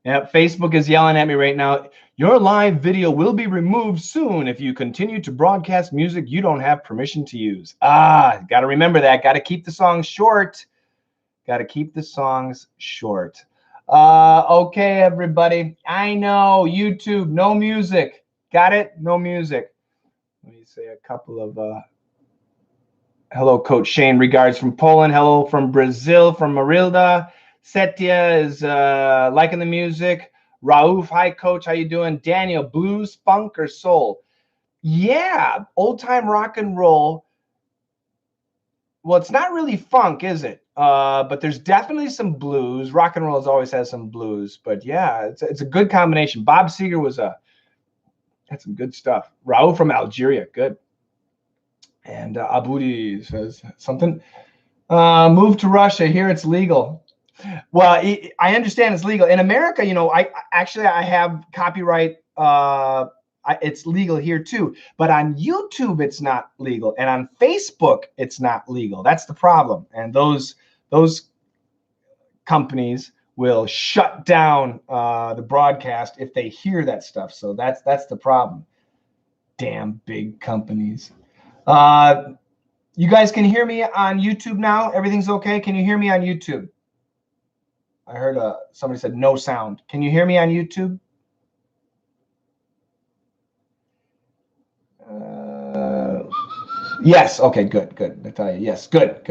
Yeah, Facebook is yelling at me right now. Your live video will be removed soon if you continue to broadcast music you don't have permission to use. Got to remember that. Got to keep the songs short. Got to keep the songs short. Okay, everybody. I know YouTube, no music. Got it? No music. Let me say a couple of hello, Coach Shane. Regards from Poland. Hello from Brazil, from Marilda. Setya is liking the music. Rauf, hi, Coach. How you doing? Daniel, blues, funk, or soul? Yeah, old-time rock and roll. Well, it's not really funk, is it? But there's definitely some blues. Rock and roll always has some blues. But yeah, it's a good combination. Bob Seger had some good stuff. Raul from Algeria, good. And Abudi says something. Move to Russia. Here it's legal. Well, I understand it's legal in America. You know, I have copyright. It's legal here too, but on YouTube it's not legal, and on Facebook it's not legal. That's the problem. And those companies will shut down the broadcast if they hear that stuff. So that's the problem. Damn big companies. You guys can hear me on YouTube now? Everything's okay? Can you hear me on YouTube? I heard somebody said no sound. Can you hear me on YouTube? Yes. Okay, good. Natalia, yes. Good.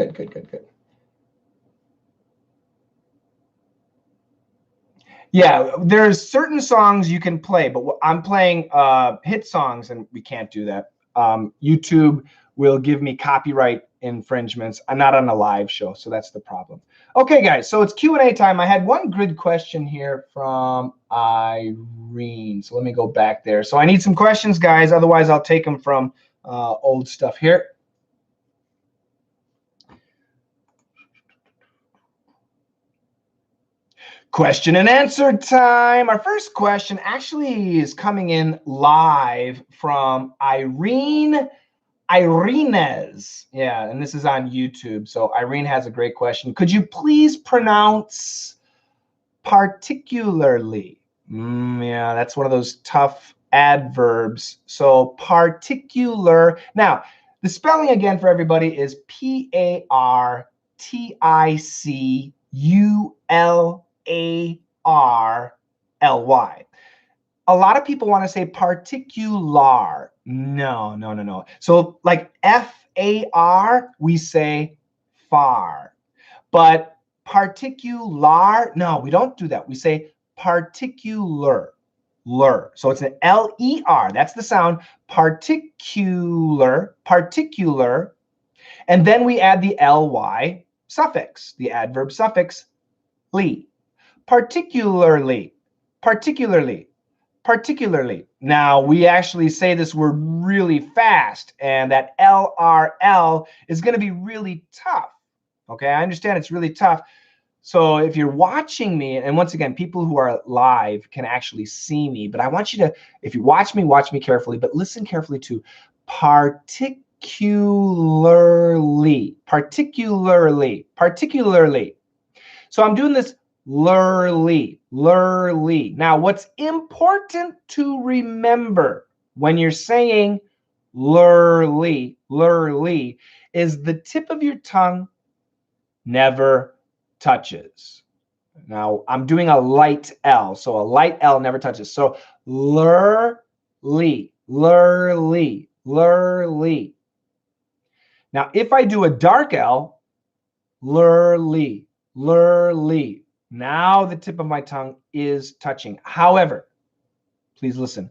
Yeah, there's certain songs you can play, but I'm playing hit songs, and we can't do that. YouTube will give me copyright infringements. I'm not on a live show, so that's the problem. Okay, guys, so it's Q&A time. I had one good question here from Irene, so let me go back there. So I need some questions, guys. Otherwise, I'll take them from old stuff here. Question and answer time. Our first question actually is coming in live from Irene's. Yeah, and this is on YouTube. So Irene has a great question. Could you please pronounce particularly? Yeah, that's one of those tough adverbs. So particular. Now, the spelling again for everybody is Particuli. A lot of people want to say particular. No. So like FAR, we say far. But particular, no, we don't do that. We say particular. So it's an LER. That's the sound. Particular. And then we add the LY suffix, the adverb suffix, ly. Particularly. Now, we actually say this word really fast, and that LRL is going to be really tough. Okay, I understand it's really tough. So if you're watching me, and once again, people who are live can actually see me, but I want you to, if you watch me carefully, but listen carefully to particularly. So I'm doing this lurly. Now, what's important to remember when you're saying lurly is the tip of your tongue never touches. Now, I'm doing a light L, so a light L never touches. So lurly. Now, if I do a dark L, lurly. Now the tip of my tongue is touching. However, please listen.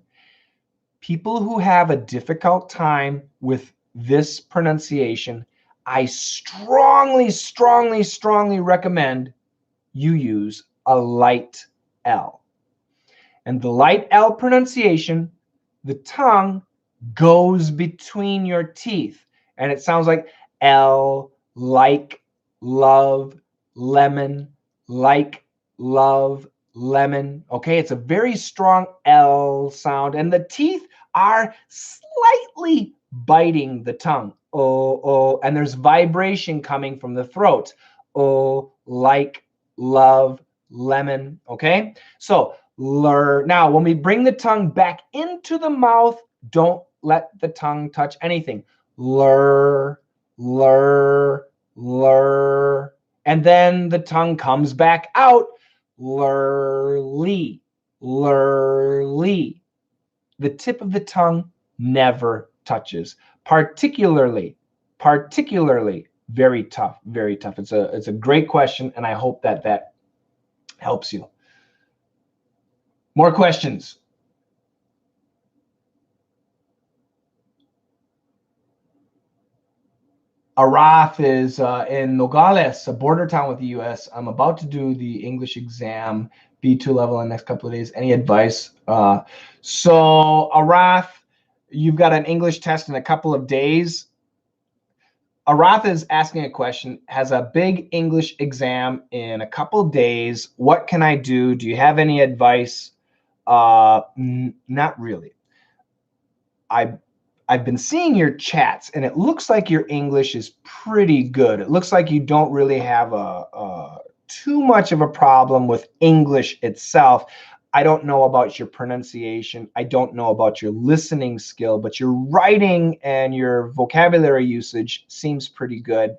People who have a difficult time with this pronunciation, I strongly recommend you use a light L. And the light L pronunciation, the tongue goes between your teeth. And it sounds like L, like, love, lemon, like, love, lemon. Okay, it's a very strong L sound, and the teeth are slightly biting the tongue. Oh, and there's vibration coming from the throat. Oh, like, love, lemon. Okay, so now when we bring the tongue back into the mouth, don't let the tongue touch anything. Lur, lur, lur, and then the tongue comes back out. Lurly, lurly. The tip of the tongue never touches. Particularly, very tough, very tough. It's a great question, and I hope that helps you. More questions. Araf is in Nogales, a border town with the U.S. I'm about to do the English exam, B2 level, in the next couple of days. Any advice? So Araf, you've got an English test in a couple of days. Araf is asking a question, has a big English exam in a couple of days. What can I do? Do you have any advice? Not really. I've been seeing your chats, and it looks like your English is pretty good. It looks like you don't really have too much of a problem with English itself. I don't know about your pronunciation. I don't know about your listening skill, but your writing and your vocabulary usage seems pretty good.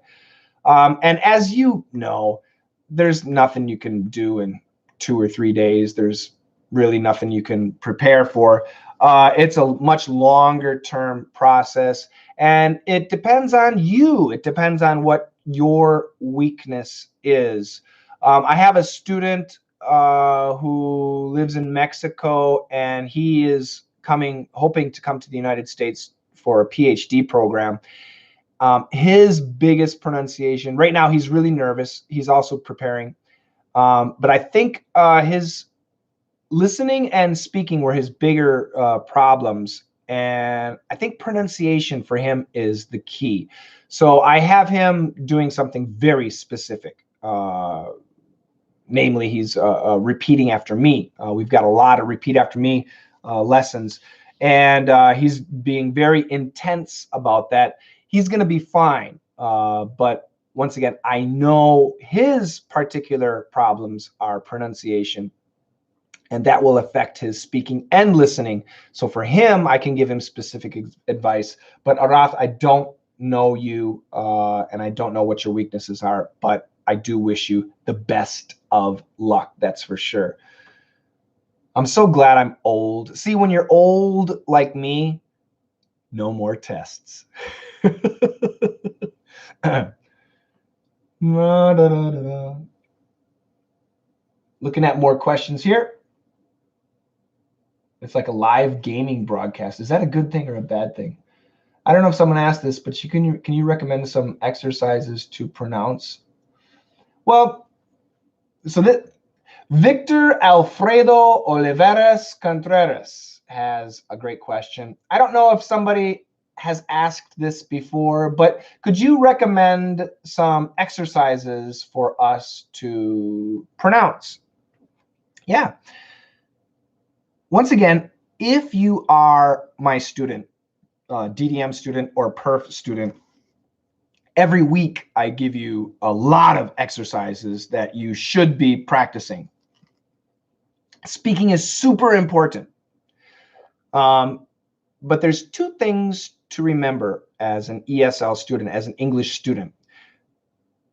And as you know, there's nothing you can do in 2 or 3 days. There's really nothing you can prepare for. It's a much longer term process, and it depends on you. It depends on what your weakness is. I have a student who lives in Mexico, and he is hoping to come to the United States for a PhD program. His biggest pronunciation right now, he's really nervous. He's also preparing, but I think his listening and speaking were his bigger problems, and I think pronunciation for him is the key. So I have him doing something very specific. Namely, he's repeating after me. We've got a lot of repeat after me lessons, and he's being very intense about that. He's going to be fine, but once again, I know his particular problems are pronunciation, and that will affect his speaking and listening. So for him, I can give him specific advice. But Arath, I don't know you, and I don't know what your weaknesses are, but I do wish you the best of luck, that's for sure. I'm so glad I'm old. See, when you're old like me, no more tests. Looking at more questions here. It's like a live gaming broadcast. Is that a good thing or a bad thing? I don't know if someone asked this, but can you recommend some exercises to pronounce? Well, so that Victor Alfredo Oliveras Contreras has a great question. I don't know if somebody has asked this before, but could you recommend some exercises for us to pronounce? Yeah. Once again, if you are my student, DDM student or perf student, every week I give you a lot of exercises that you should be practicing. Speaking is super important. But there's 2 things to remember as an ESL student, as an English student.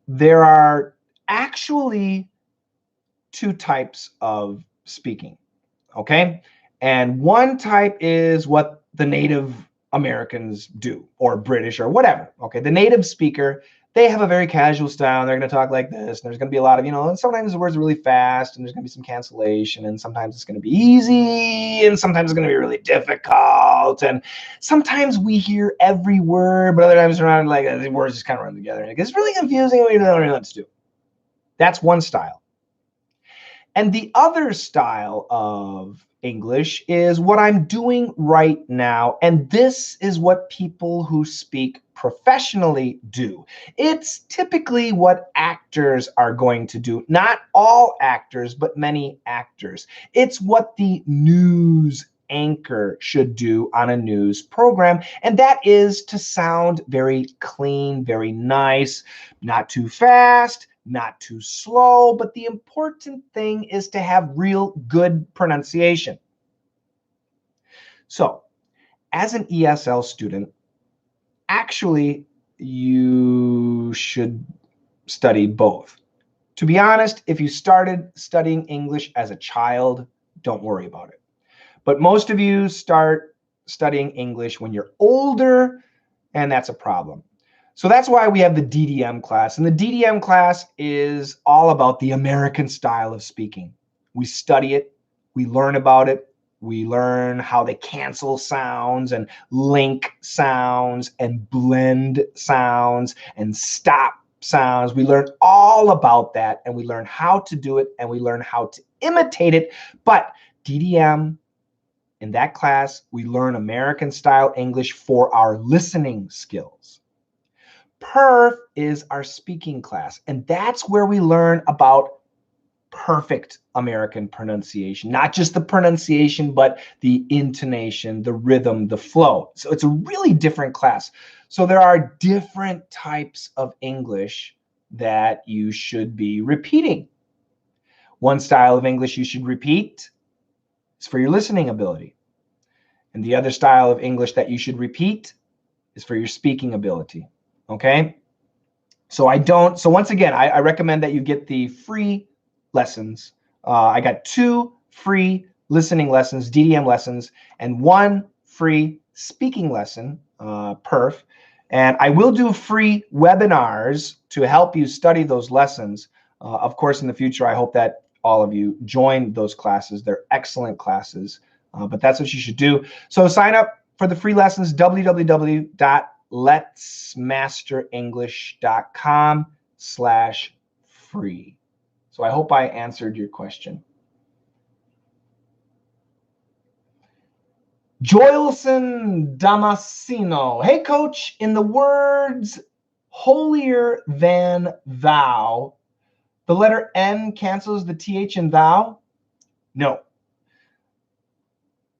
There are actually 2 types of speaking. Okay, and one type is what the native Americans do, or British, or whatever. Okay, the native speaker, they have a very casual style. They're going to talk like this, and there's going to be a lot of, and sometimes the words are really fast, and there's going to be some cancellation, and sometimes it's going to be easy, and sometimes it's going to be really difficult, and sometimes we hear every word, but other times we're not, like the words just kind of run together, and it's really confusing, and we don't know what to do. That's one style. And the other style of English is what I'm doing right now. And this is what people who speak professionally do. It's typically what actors are going to do. Not all actors, but many actors. It's what the news anchor should do on a news program. And that is to sound very clean, very nice, not too fast, not too slow, but the important thing is to have real good pronunciation. So, as an ESL student, actually, you should study both. To be honest, if you started studying English as a child, don't worry about it. But most of you start studying English when you're older, and that's a problem. So that's why we have the DDM class. And the DDM class is all about the American style of speaking. We study it, we learn about it, we learn how they cancel sounds and link sounds and blend sounds and stop sounds. We learn all about that, and we learn how to do it, and we learn how to imitate it. But DDM, in that class, we learn American style English for our listening skills. Perf is our speaking class, and that's where we learn about perfect American pronunciation, not just the pronunciation, but the intonation, the rhythm, the flow. So it's a really different class. So there are different types of English that you should be repeating. One style of English you should repeat is for your listening ability. And the other style of English that you should repeat is for your speaking ability. Okay? So once again, I recommend that you get the free lessons. I got 2 free listening lessons, DDM lessons, and 1 free speaking lesson, perf. And I will do free webinars to help you study those lessons. Of course, in the future, I hope that all of you join those classes. They're excellent classes, but that's what you should do. So sign up for the free lessons, www.letsmasterenglish.com/free. So I hope I answered your question. Joelson Damasceno. Hey, coach, in the words holier than thou, the letter N cancels the TH in thou? No.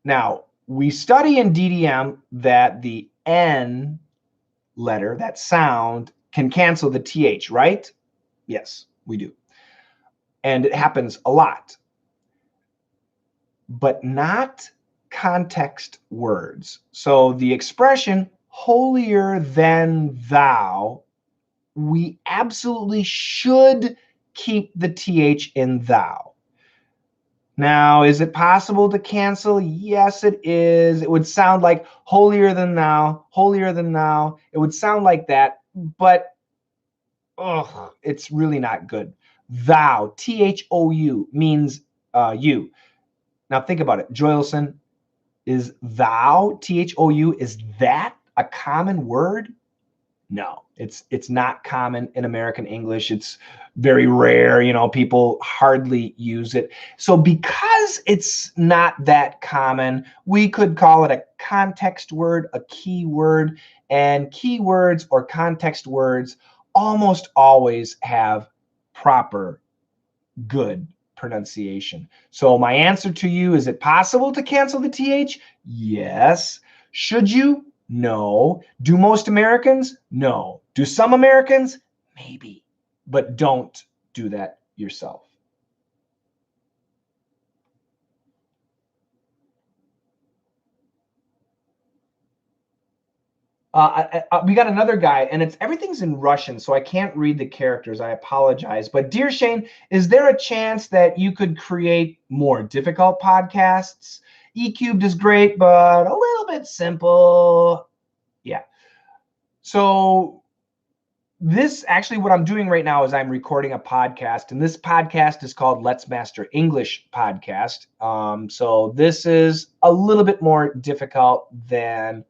Now, we study in DDM that the N letter, that sound, can cancel the TH, right? Yes, we do. And it happens a lot. But not context words. So the expression holier than thou, we absolutely should keep the TH in thou. Now, is it possible to cancel? Yes, it is. It would sound like holier than thou, holier than thou. It would sound like that, but it's really not good. Thou, Thou, means you. Now think about it. Joelson, is thou, Thou, is that a common word? No, it's not common in American English. It's very rare. You know, people hardly use it. So because it's not that common, we could call it a context word, a key word, and keywords or context words almost always have proper, good pronunciation. So my answer to you, is it possible to cancel the TH? Yes. Should you? No. Do most Americans? No. Do some Americans? Maybe. But don't do that yourself. We got another guy, and everything's in Russian, so I can't read the characters. I apologize. But dear Shane, is there a chance that you could create more difficult podcasts? E-cubed is great, but a little bit simple. Yeah. So this actually, what I'm doing right now is I'm recording a podcast, and this podcast is called Let's Master English Podcast. So this is a little bit more difficult than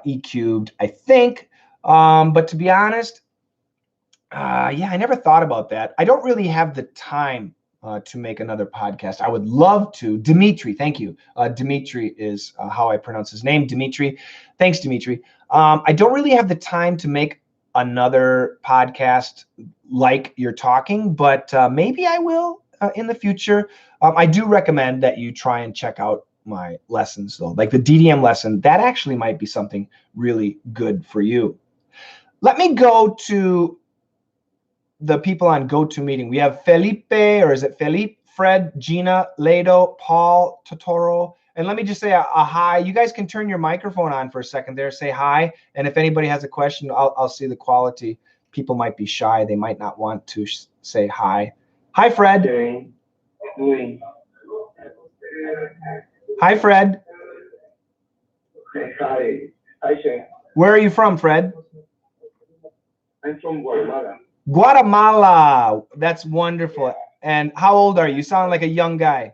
E-cubed, I think. But to be honest, I never thought about that. I don't really have the time to make another podcast. I would love to. Dimitri, thank you. Dimitri is how I pronounce his name. Dimitri. Thanks, Dimitri. I don't really have the time to make another podcast like you're talking, but maybe I will in the future. I do recommend that you try and check out my lessons, though. Like the DDM lesson, that actually might be something really good for you. Let me go to the people on GoToMeeting. We have Felipe, or is it Felipe, Fred, Gina, Lado, Paul, Totoro. And let me just say a hi. You guys can turn your microphone on for a second there. Say hi. And if anybody has a question, I'll see the quality. People might be shy. They might not want to say hi. Hi, Fred. Hi, Fred. Hi. Hi, Shane. Where are you from, Fred? I'm from Guatemala. Guatemala. That's wonderful. And how old are you? You sound like a young guy.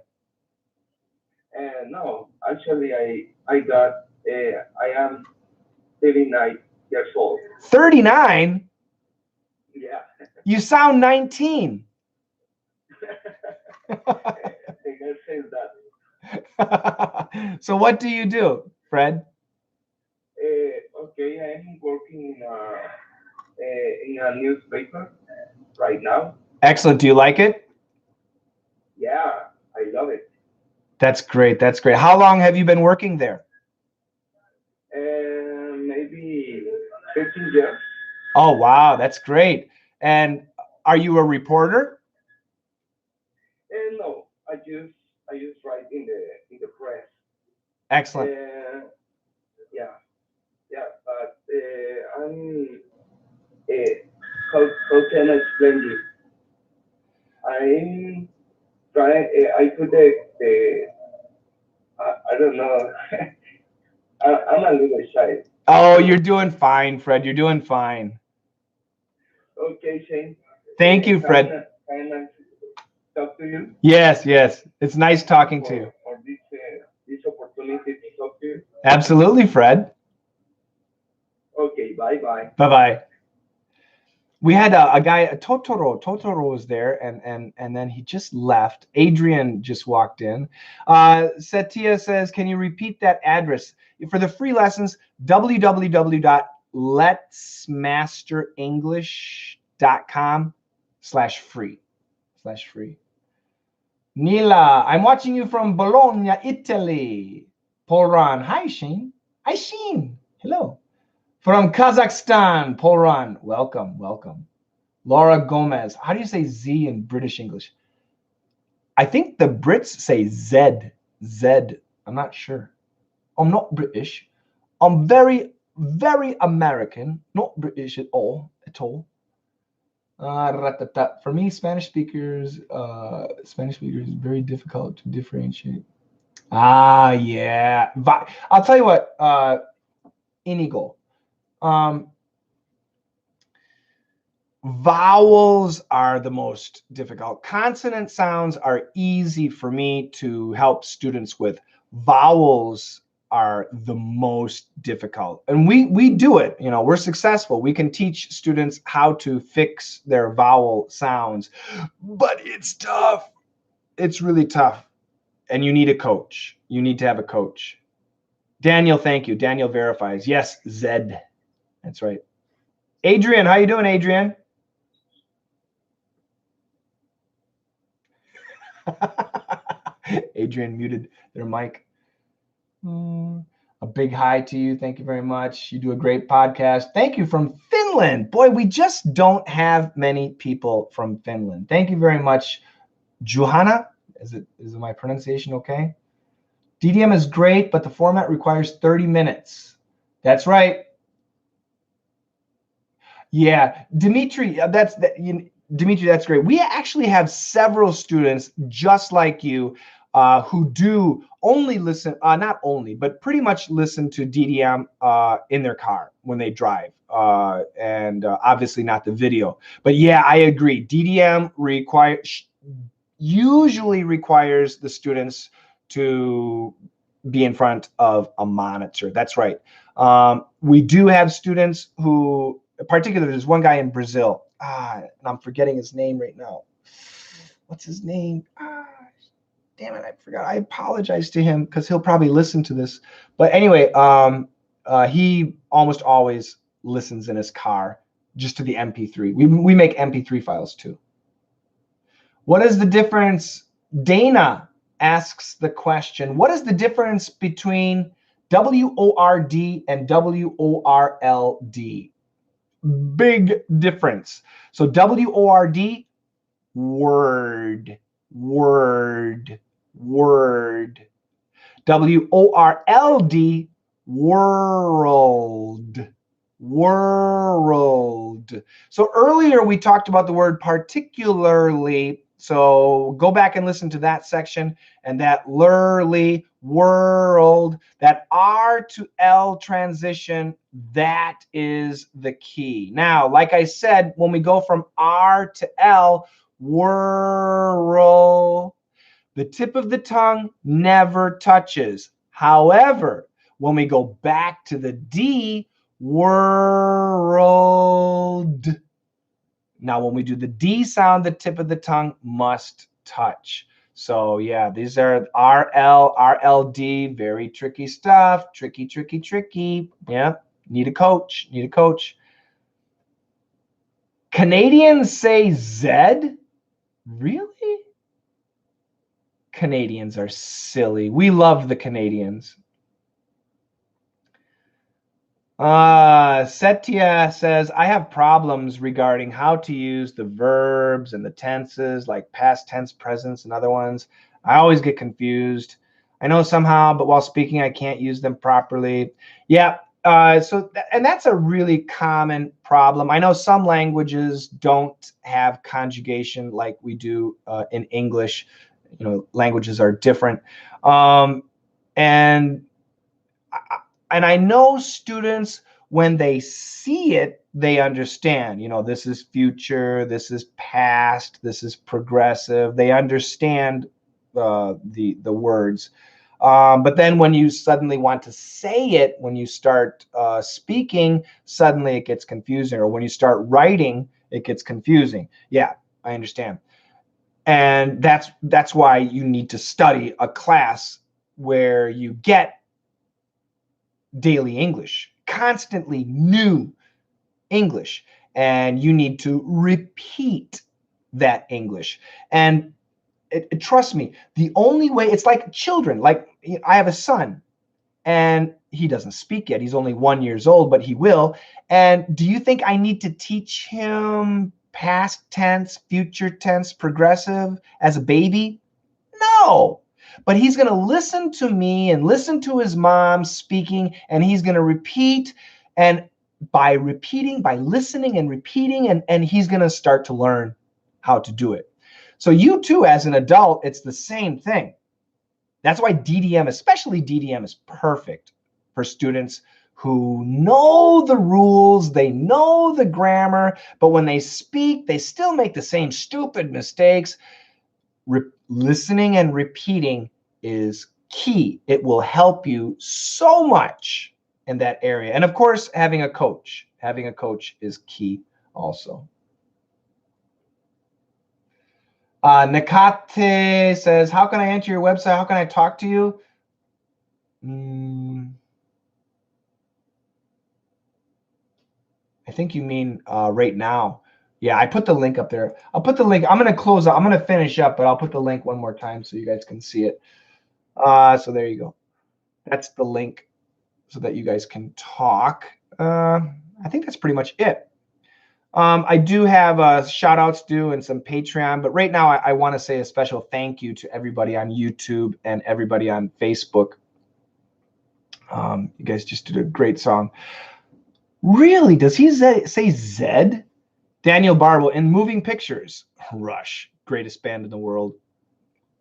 No, actually, I am 39 years old. 39? Yeah. You sound 19. So what do you do, Fred? Okay, I'm working in a newspaper right now. Excellent. Do you like it? Yeah, I love it. That's great. That's great. How long have you been working there? Maybe 15 years. Oh, wow. That's great. And are you a reporter? No, I just write in the press. Excellent. Yeah, but I'm how can I explain this? I'm trying. I put the I don't know. I'm a little shy. Oh, you're doing fine, Fred. You're doing fine. Okay, Shane. Thank you, Fred. Can I talk to you? Yes, yes. It's nice talking to you. For this opportunity to talk to you. Absolutely, Fred. Okay, bye-bye. Bye-bye. We had a guy, Totoro. Totoro was there, and then he just left. Adrian just walked in. Satya says, can you repeat that address? For the free lessons, www.letsmasterenglish.com/free. Nila, I'm watching you from Bologna, Italy. Polran, hi, Shane. Hi, Shane. Hello. From Kazakhstan, Polran, welcome. Laura Gomez, how do you say Z in British English? I think the Brits say Z. I'm not sure. I'm not British. I'm very, very American, not British at all. For me, Spanish speakers is very difficult to differentiate. Yeah. I'll tell you what, Inigo. Vowels are the most difficult. Consonant sounds are easy for me to help students with. Vowels are the most difficult. And we do it, we're successful. We can teach students how to fix their vowel sounds, but it's tough. It's really tough. And you need a coach. You need to have a coach. Daniel, thank you. Daniel verifies. Yes, Z. That's right. Adrian, how you doing, Adrian? Adrian muted their mic. A big hi to you. Thank you very much. You do a great podcast. Thank you from Finland. Boy, we just don't have many people from Finland. Thank you very much, Johanna. Is my pronunciation okay? DDM is great, but the format requires 30 minutes. That's right. Yeah, Dimitri, Dimitri, that's great. We actually have several students just like you who do only listen, not only, but pretty much listen to DDM in their car when they drive, and obviously not the video. But yeah, I agree. DDM usually requires the students to be in front of a monitor. That's right. We do have students who, particularly, there's one guy in Brazil. And I'm forgetting his name right now. What's his name? Damn it, I forgot. I apologize to him because he'll probably listen to this. But anyway, he almost always listens in his car just to the MP3. We make MP3 files too. What is the difference? Dana asks the question, what is the difference between WORD and WORLD? big difference. So W-O-R-D, word, word, word. W-O-R-L-D, world, world. So earlier we talked about the word particularly. So go back and listen to that section, and that lurly, world, that R to L transition, that is the key. Now, like I said, when we go from R to L, world, the tip of the tongue never touches. However, when we go back to the D, world. Now, when we do the D sound, the tip of the tongue must touch. So yeah, these are RL, RLD, very tricky stuff. Tricky, tricky, tricky. Yeah, need a coach, need a coach. Canadians say Z? Really? Canadians are silly. We love the Canadians. Setya says, I have problems regarding how to use the verbs and the tenses, like past tense, presence, and other ones. I always get confused. I know somehow, but while speaking, I can't use them properly. Yeah. And that's a really common problem. I know some languages don't have conjugation like we do in English. You know, languages are different. And I know students, when they see it, they understand, you know, this is future, this is past, this is progressive. They understand the words. But then when you suddenly want to say it, when you start speaking, suddenly it gets confusing. Or when you start writing, it gets confusing. Yeah, I understand. And that's why you need to study a class where you get daily English, constantly new English, and you need to repeat that English. And trust me, the only way, it's like children. Like, I have a son, and he doesn't speak yet. He's only 1 year old, but he will. And do you think I need to teach him past tense, future tense, progressive as a baby? No. But he's going to listen to me and listen to his mom speaking, and he's going to repeat. And by repeating, by listening and repeating, and he's going to start to learn how to do it. So you too, as an adult, it's the same thing. That's why DDM, especially DDM, is perfect for students who know the rules, they know the grammar, but when they speak, they still make the same stupid mistakes. Listening and repeating is key. It will help you so much in that area. And of course, having a coach is key also. Nakate says, how can I enter your website? How can I talk to you? I think you mean right now. Yeah, I put the link up there. I'll put the link. I'm going to close out. I'm going to finish up, but I'll put the link one more time so you guys can see it. So there you go. That's the link so that you guys can talk. I think that's pretty much it. I do have shout outs due and some Patreon, but right now I want to say a special thank you to everybody on YouTube and everybody on Facebook. You guys just did a great song. Really? Does he say Zed? Daniel Barbo in Moving Pictures. Rush, greatest band in the world.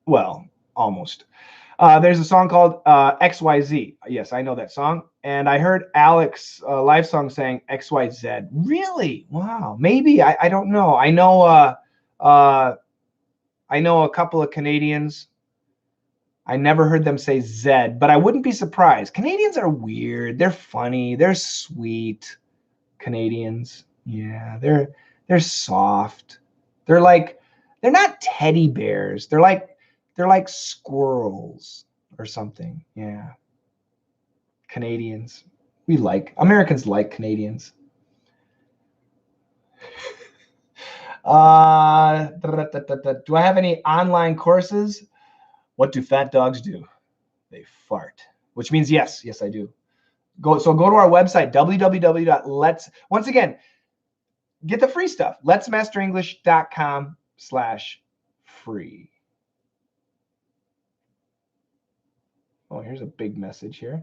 Well, almost. There's a song called XYZ. Yes, I know that song. And I heard Alex live song saying XYZ. Really? Wow. Maybe. I don't know. I know a couple of Canadians. I never heard them say Z, but I wouldn't be surprised. Canadians are weird. They're funny. They're sweet. Canadians. Yeah, they're soft. They're not teddy bears. They're like squirrels or something. Yeah. Canadians. Americans like Canadians. Do I have any online courses? What do fat dogs do? They fart, which means yes, I do. Go to our website, www.lets. Once again, get the free stuff. letsmasterenglish.com/free. Oh, here's a big message here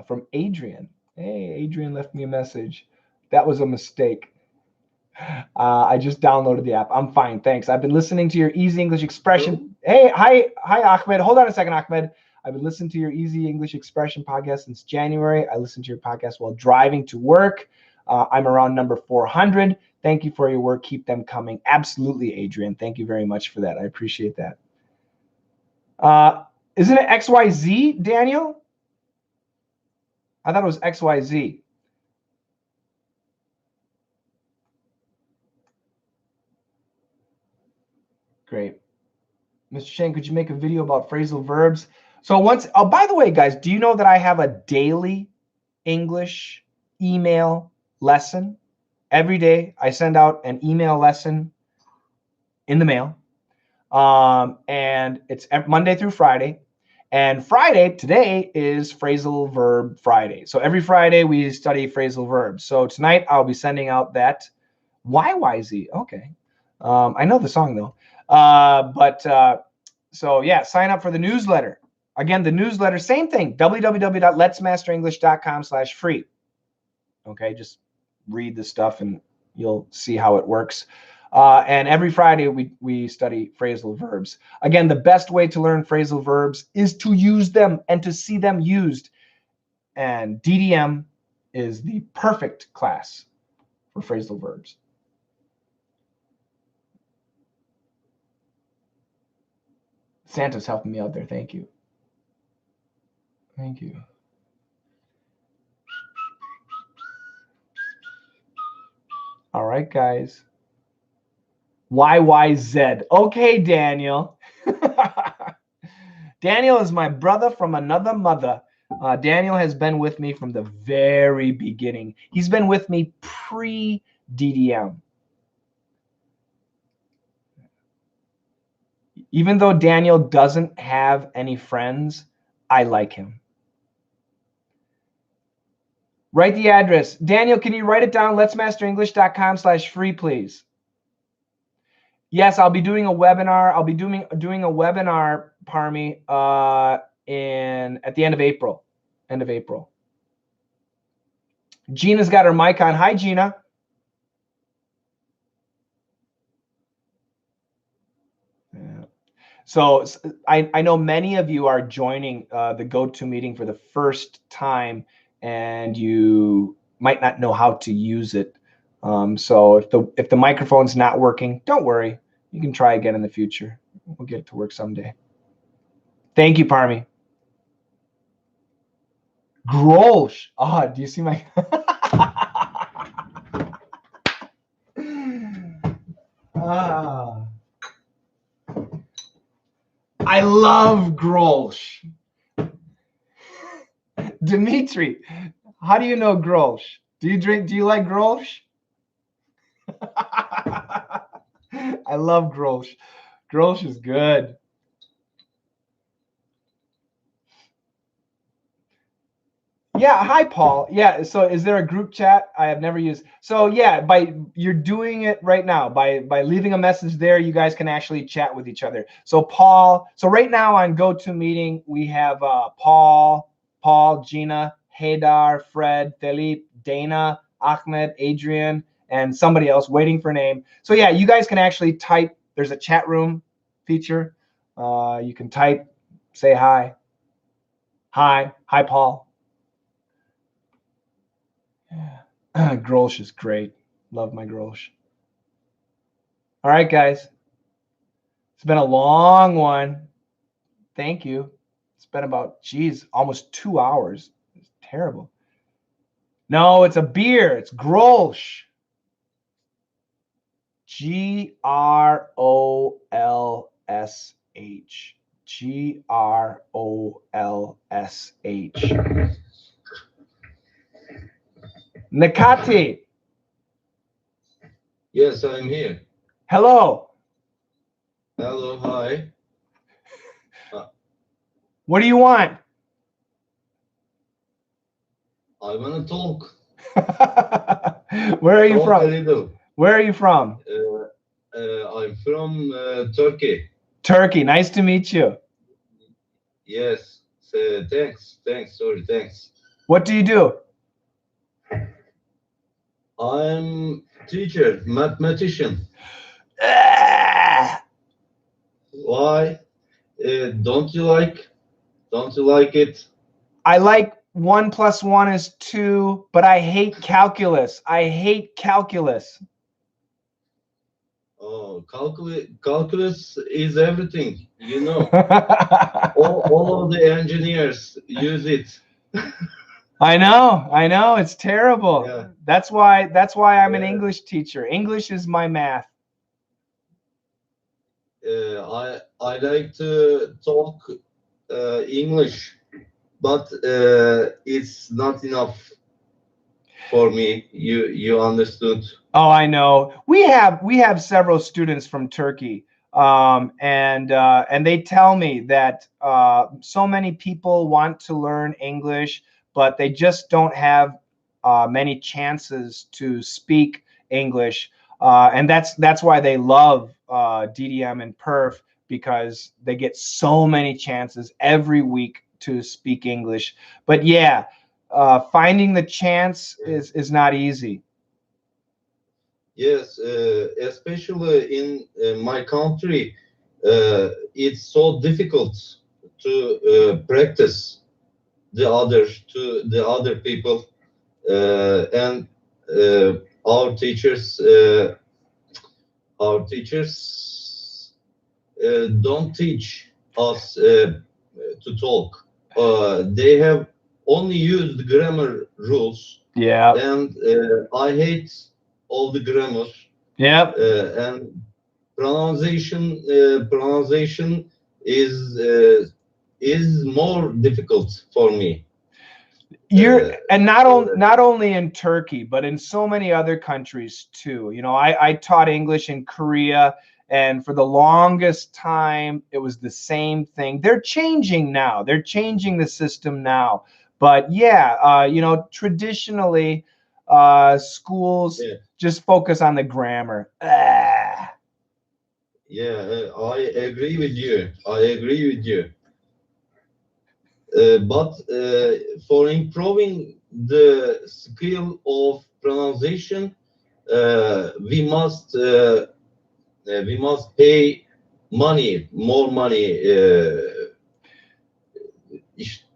from Adrian. Hey, Adrian left me a message. That was a mistake. I just downloaded the app. I'm fine, thanks. I've been listening to your easy English expression. Hey, hi, Ahmed. Hold on a second, Ahmed. I've been listening to your easy English expression podcast since January. I listen to your podcast while driving to work. I'm around number 400. Thank you for your work. Keep them coming. Absolutely, Adrian. Thank you very much for that. I appreciate that. Isn't it XYZ, Daniel? I thought it was XYZ. Great. Mr. Shane, could you make a video about phrasal verbs? So by the way, guys, do you know that I have a daily English email lesson? Every day I send out an email lesson in the mail. And it's Monday through Friday. And Friday, today, is Phrasal Verb Friday. So every Friday we study phrasal verbs. So tonight I'll be sending out that YYZ. Okay. I know the song though. So yeah, sign up for the newsletter. Again, the newsletter, same thing, www.letsmasterenglish.com/free. Okay, just read the stuff and you'll see how it works. And every Friday we study phrasal verbs. Again, the best way to learn phrasal verbs is to use them and to see them used. And DDM is the perfect class for phrasal verbs. Santa's helping me out there. Thank you. Thank you. All right, guys. YYZ. Okay, Daniel. Daniel is my brother from another mother. Daniel has been with me from the very beginning. He's been with me pre-DDM. Even though Daniel doesn't have any friends, I like him. Write the address. Daniel, can you write it down? letsmasterenglish.com/free, please. Yes, I'll be doing a webinar. I'll be doing a webinar, Parmi, at the end of April. End of April. Gina's got her mic on. Hi, Gina. Yeah. So I know many of you are joining the GoToMeeting for the first time, and you might not know how to use it. So if the microphone's not working, don't worry. You can try again in the future. We'll get it to work someday. Thank you, Parmi. Grosh. Oh, do you see my... I love Grosh. Dimitri, how do you know Grosh? Do you like Grosh? I love Grosh. Grosh is good. Yeah, hi Paul. Yeah, so is there a group chat? I have never used. So yeah, you're doing it right now by leaving a message there. You guys can actually chat with each other. So Paul. So right now on GoToMeeting we have Paul, Gina, Haydar, Fred, Philippe, Dana, Ahmed, Adrian, and somebody else waiting for a name. So yeah, you guys can actually type. There's a chat room feature. You can type, say hi. Hi, Paul. Yeah. Grosh is great. Love my Grosh. All right, guys. It's been a long one. Thank you. It's been about, almost 2 hours. It's terrible. No, it's a beer. It's Grosh. Grolsh. Grolsh. Nakati. Yes, I'm here. Hello. Hello, hi. What do you want? I want to talk. Where are you Talk a from? little. Where are you from? I'm from Turkey. Turkey. Nice to meet you. Yes. Thanks. Sorry, thanks. What do you do? I'm teacher, mathematician. Ah, Why? Don't you like? Don't you like it? I like 1 + 1 is 2, but I hate calculus. I hate calculus. Oh, calculus is everything. You know, all of the engineers use it. I know, it's terrible. Yeah. That's why I'm an Yeah. English teacher. English is my math. I like to talk English, but it's not enough for me. You understood? Oh, I know. We have several students from Turkey, and they tell me that so many people want to learn English, but they just don't have many chances to speak English, and that's why they love DDM and Perf, because they get so many chances every week to speak English. But yeah, finding the chance is not easy. Yes, especially in my country, it's so difficult to practice the other people, and our teachers don't teach us to talk. They have only used grammar rules, Yeah. and I hate all the grammar. Yep. And pronunciation is more difficult for me. And not only in Turkey, but in so many other countries too. You know, I taught English in Korea, and for the longest time it was the same thing. They're changing now. They're changing the system now. But yeah, you know, traditionally schools just focus on the grammar. Yeah, I agree with you. But for improving the skill of pronunciation, we must pay more money.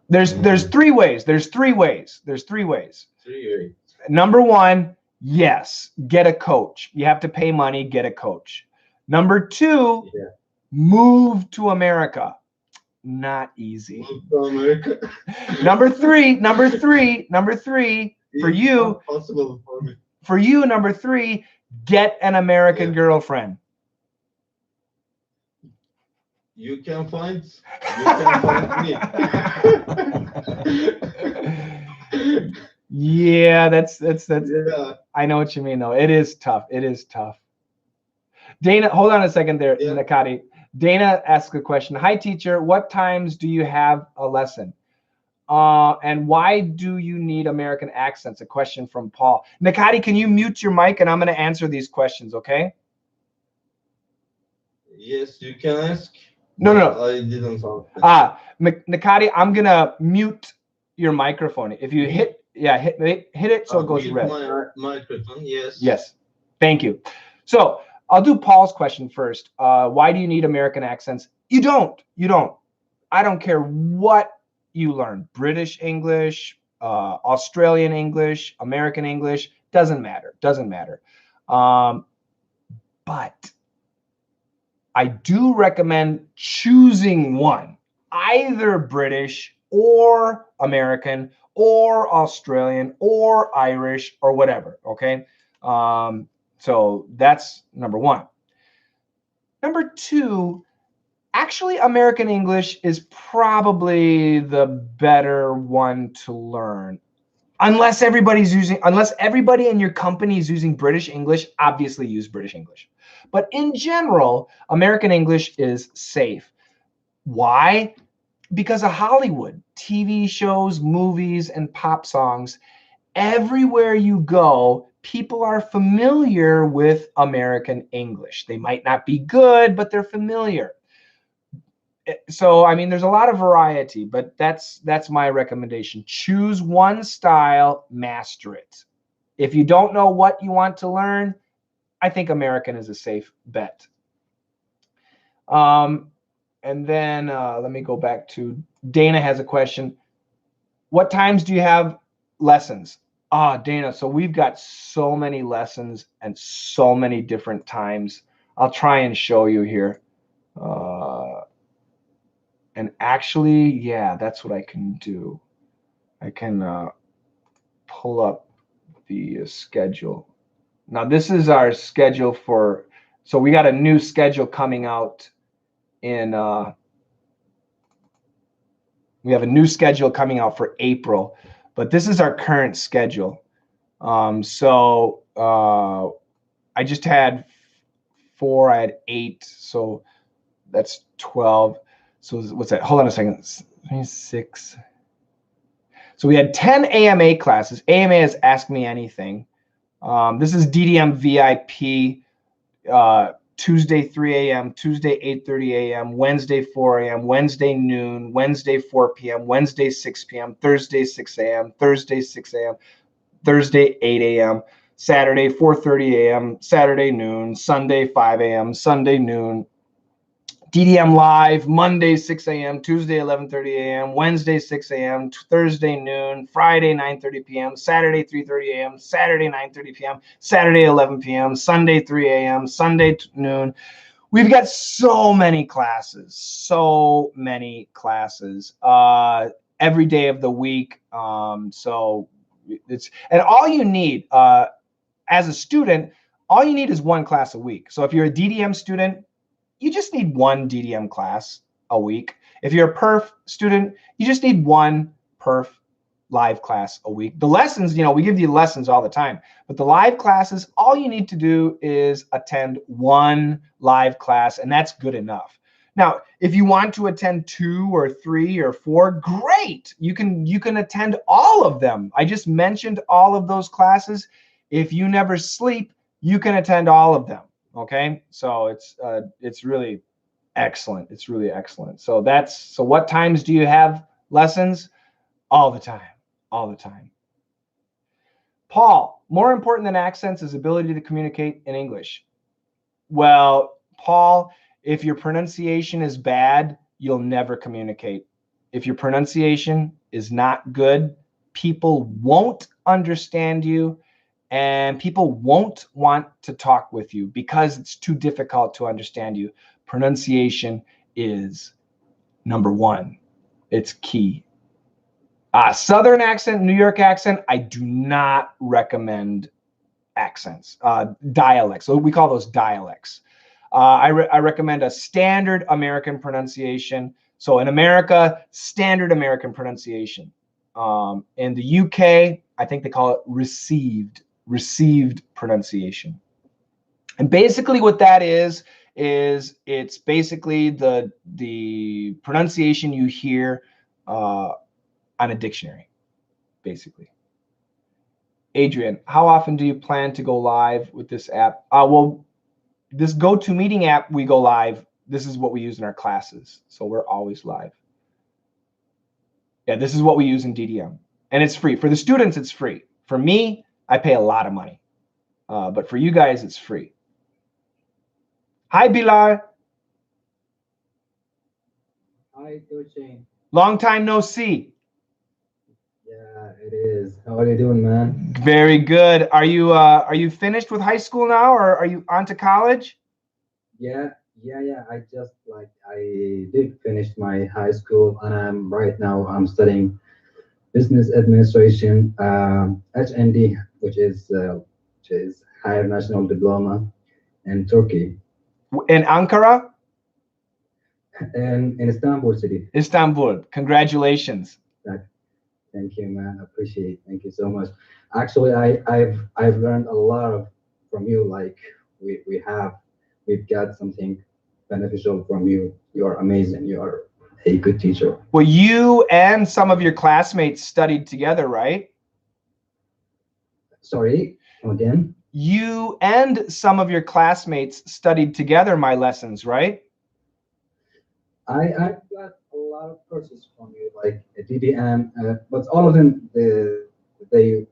There's three ways. There's three ways. Number one, yes, get a coach. You have to pay money, get a coach. Number two, move to America. Not easy. Move to America. Number three, for you, Not possible for me. For you, number three, get an American girlfriend. You can find me. Yeah, that's Yeah. I know what you mean though. It is tough. Dana, hold on a second there, Nakati. Dana asks a question. Hi, teacher. What times do you have a lesson? And why do you need American accents? A question from Paul. Nakati, can you mute your mic, and I'm going to answer these questions, okay? Yes, you can ask. No. I didn't answer. Nakati, I'm going to mute your microphone. If you hit it so it goes red. My microphone, yes. Yes. Thank you. So I'll do Paul's question first. Why do you need American accents? You don't. I don't care what you learn. British English, Australian English, American English, doesn't matter. But I do recommend choosing one, either British or American or Australian or Irish or whatever, okay? So that's number one. Number two, actually, American English is probably the better one to learn. Unless everybody in your company is using British English, obviously use British English. But in general, American English is safe. Why? Because of Hollywood, TV shows, movies, and pop songs. everywhere you go, people are familiar with American English. They might not be good, but they're familiar. So, I mean, there's a lot of variety, but that's my recommendation. Choose one style, master it. If you don't know what you want to learn, I think American is a safe bet. And then let me go back to Dana has a question. What times do you have lessons? Dana, so we've got so many lessons and so many different times. I'll try and show you here. And actually, yeah, that's what I can do. I can pull up the schedule. Now, this is our schedule for, so we got a new schedule coming out in, we have a new schedule coming out for April, but this is our current schedule. I just had 4, I had 8, so that's 12. So what's that? Hold on a second. 6. So we had 10 AMA classes. AMA is Ask Me Anything. This is DDM VIP, Tuesday 3 a.m., Tuesday 8:30 a.m., Wednesday 4 a.m., Wednesday noon, Wednesday 4 p.m., Wednesday 6 p.m., Thursday 6 a.m., Thursday 6 a.m., Thursday 8 a.m., Saturday 4:30 a.m., Saturday noon, Sunday 5 a.m., Sunday noon, DDM Live, Monday 6 a.m., Tuesday 11:30 a.m., Wednesday 6 a.m., Thursday noon, Friday 9:30 p.m., Saturday 3:30 a.m., Saturday 9:30 p.m., Saturday 11 p.m., Sunday 3 a.m., Sunday noon. We've got so many classes every day of the week. So it's, and all you need as a student, all you need is one class a week. So if you're a DDM student, you just need one DDM class a week. If you're a perf student, you just need one perf live class a week. The lessons, we give you lessons all the time, but the live classes, all you need to do is attend one live class, and that's good enough. Now, if you want to attend 2 or 3 or 4, great. You can attend all of them. I just mentioned all of those classes. If you never sleep, you can attend all of them. Okay, so it's really excellent. It's really excellent. So what times do you have lessons? All the time, all the time. Paul, more important than accents is ability to communicate in English. Well, Paul, if your pronunciation is bad, you'll never communicate. If your pronunciation is not good, people won't understand you. And people won't want to talk with you because it's too difficult to understand you. Pronunciation is number 1. It's key. Southern accent, New York accent, I do not recommend accents, dialects. So we call those dialects. I recommend a standard American pronunciation. So in America, standard American pronunciation. In the UK, I think they call it received pronunciation. And basically what that is it's basically the pronunciation you hear on a dictionary, basically. Adrian, how often do you plan to go live with this app? Well, this GoToMeeting app, we go live. This is what we use in our classes. So we're always live. Yeah, this is what we use in DDM. And it's free. For the students, it's free. For me, I pay a lot of money. But for you guys, it's free. Hi, Bilal. Hi, Coaching. Long time no see. Yeah, it is. How are you doing, man? Very good. Are you finished with high school now, or are you on to college? Yeah. I did finish my high school, and I'm studying business administration, HND, which is higher national diploma in Turkey. In Ankara? In Istanbul city. Istanbul. Congratulations. Thank you, man. I appreciate it. Thank you so much. Actually, I've learned a lot from you. Like we've got something beneficial from you. You're amazing. You are a good teacher. Well, you and some of your classmates studied together, right? Sorry, come again. You and some of your classmates studied together my lessons, right? I got a lot of courses from you, like DDM, but all of them they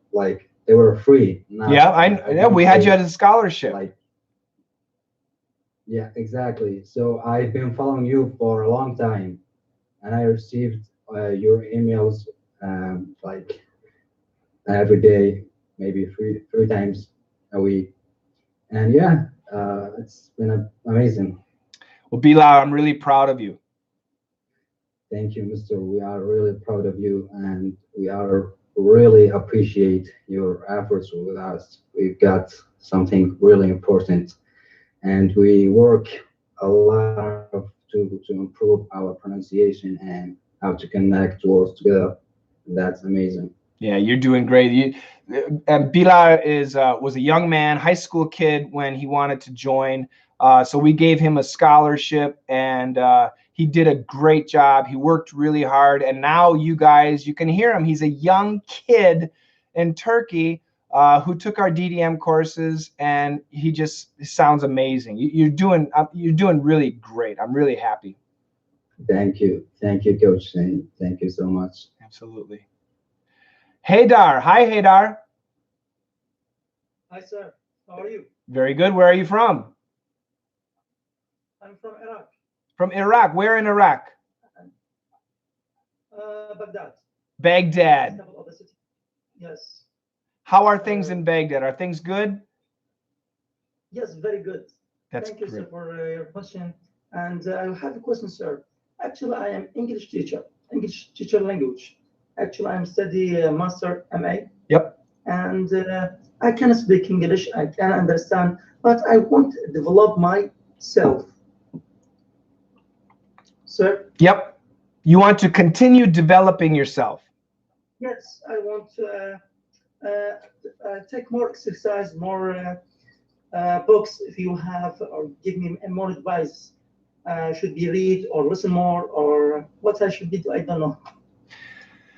were free. Yeah, we had you as a scholarship. Like, yeah, exactly. So I've been following you for a long time, and I received your emails like every day, maybe three times a week, and yeah, it's been amazing. Well, Bilal, I'm really proud of you. Thank you, Mr. We are really proud of you, and we are really appreciate your efforts with us. We've got something really important, and we work a lot to improve our pronunciation and how to connect words together. That's amazing. Yeah, you're doing great. And Bilal was a young man, high school kid when he wanted to join. So we gave him a scholarship, and he did a great job. He worked really hard, and now you guys, you can hear him. He's a young kid in Turkey who took our DDM courses, and he just sounds amazing. You're doing really great. I'm really happy. Thank you, Coach. Thank you so much. Absolutely. Haydar. Hi, Haydar. Hi, sir. How are you? Very good. Where are you from? I'm from Iraq. From Iraq. Where in Iraq? Baghdad. Baghdad. Capital of the city. Yes. How are things in Baghdad? Are things good? Yes, very good. That's Thank you, great. sir, for your question. And I have a question, sir. Actually, I am English teacher language. Actually, I'm study master MA. Yep. And I can speak English. I can understand, but I want to develop myself. Sir? Yep. You want to continue developing yourself. Yes, I want to take more exercise, more books if you have, or give me more advice. Should be read or listen more, or what I should be do? I don't know.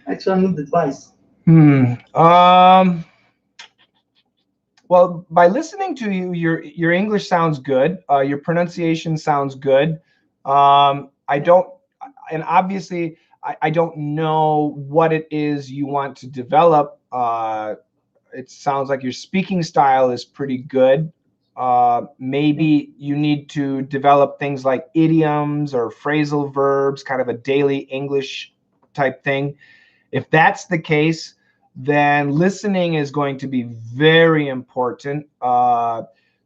Actually, I need advice. Well, by listening to you, your English sounds good. Your pronunciation sounds good. I don't, and obviously, I don't know what it is you want to develop. It sounds like your speaking style is pretty good. Maybe you need to develop things like idioms or phrasal verbs, kind of a daily English type thing. If that's the case, then listening is going to be very important.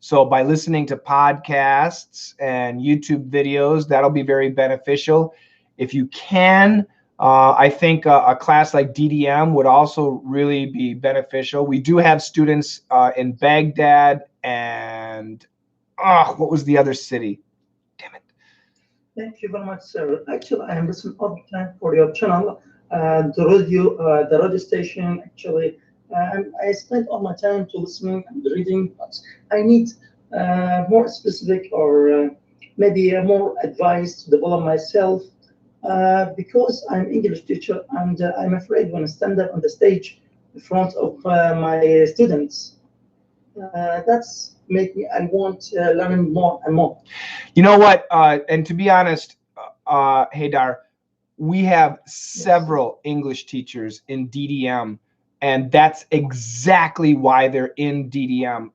So by listening to podcasts and YouTube videos, that'll be very beneficial. If you can, I think a class like DDM would also really be beneficial. We do have students in Baghdad and what was the other city? Damn it. Thank you very much, sir. Actually, I am listening all the time for your channel, the radio station. Actually, I spend all my time to listening and reading, but I need more specific or maybe more advice to develop myself because I'm English teacher and I'm afraid when I stand up on the stage in front of my students. That's make me. I want to learn more and more. You know what? And to be honest, Haydar, we have several English teachers in DDM, and that's exactly why they're in DDM.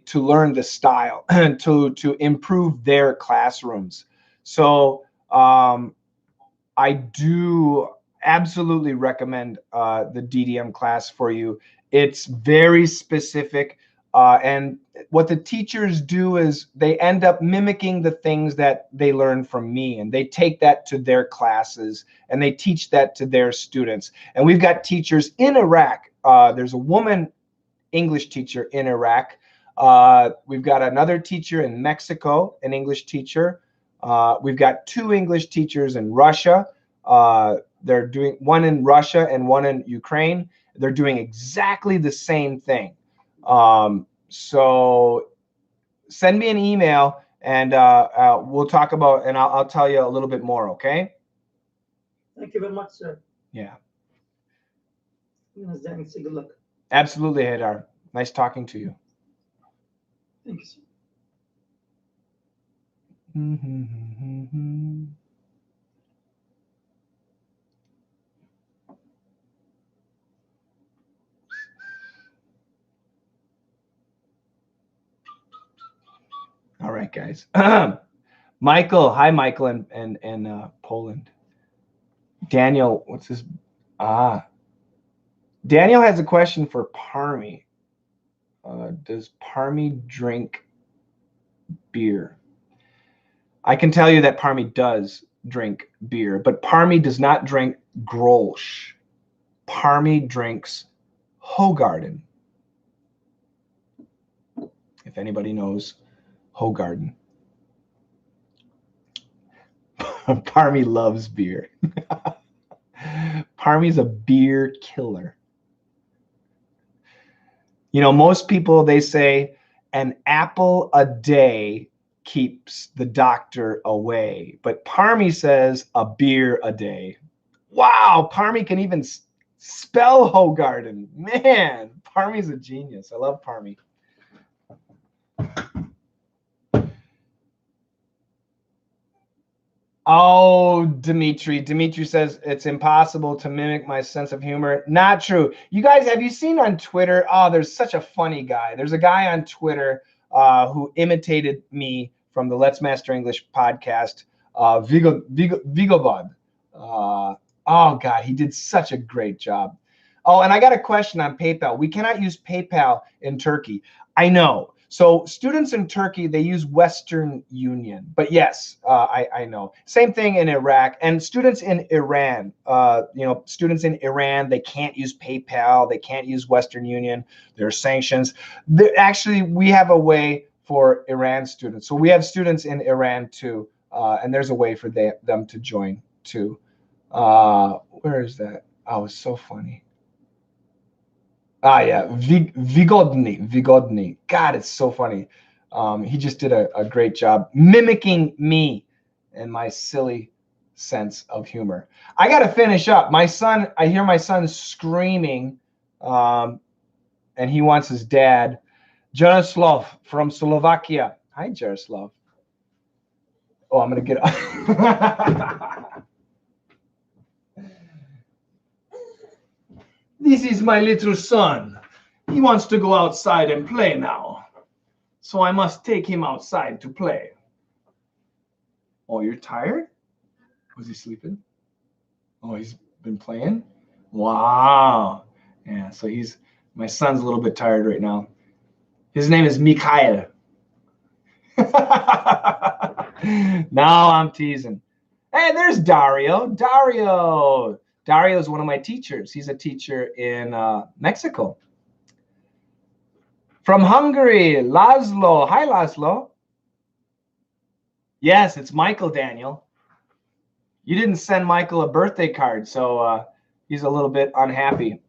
To learn the style, to improve their classrooms. So I do absolutely recommend the DDM class for you. It's very specific. And what the teachers do is they end up mimicking the things that they learn from me, and they take that to their classes and they teach that to their students. And we've got teachers in Iraq. There's a woman English teacher in Iraq. We've got another teacher in Mexico, an English teacher. We've got 2 English teachers in Russia. They're doing one in Russia and one in Ukraine. They're doing exactly the same thing. So send me an email and we'll talk about, and I'll tell you a little bit more. Okay. Thank you very much, sir. Yeah. Good luck. Absolutely, Haydar. Nice talking to you. Thanks. All right, guys. Michael, hi, Michael, in Poland. Daniel, what's this? Daniel has a question for Parmi. Does Parmi drink beer? I can tell you that Parmi does drink beer, but Parmi does not drink Grolsch. Parmi drinks Hogarden. If anybody knows Hogarden. Parmi loves beer. Parmi's a beer killer. You know, most people, they say an apple a day keeps the doctor away. But Parmi says a beer a day. Wow, Parmi can even spell Hogarden. Man, Parmi's a genius. I love Parmi. Oh, Dimitri. Dimitri says it's impossible to mimic my sense of humor. Not true. You guys, have you seen on Twitter? Oh, there's such a funny guy. There's a guy on Twitter who imitated me from the Let's Master English podcast, Vigobod. Oh, God, he did such a great job. Oh, and I got a question on PayPal. We cannot use PayPal in Turkey. I know. So students in Turkey, they use Western Union. But yes, I know. Same thing in Iraq. And students in Iran, students in Iran, they can't use PayPal. They can't use Western Union. There are sanctions. Actually, we have a way for Iran students. So we have students in Iran too. And there's a way for them to join too. Where is that? Oh, it's so funny. Yeah, Vigodny. God, it's so funny. He just did a great job mimicking me and my silly sense of humor. I got to finish up. My son, I hear my son screaming, and he wants his dad. Jaroslav from Slovakia. Hi, Jaroslav. Oh, I'm going to get up. This is my little son. He wants to go outside and play now. So I must take him outside to play. Oh, you're tired? Was he sleeping? Oh, he's been playing? Wow. Yeah, so my son's a little bit tired right now. His name is Mikhail. Now I'm teasing. Hey, there's Dario. Dario is one of my teachers. He's a teacher in Mexico. From Hungary, Laszlo. Hi, Laszlo. Yes, it's Michael, Daniel. You didn't send Michael a birthday card, so he's a little bit unhappy.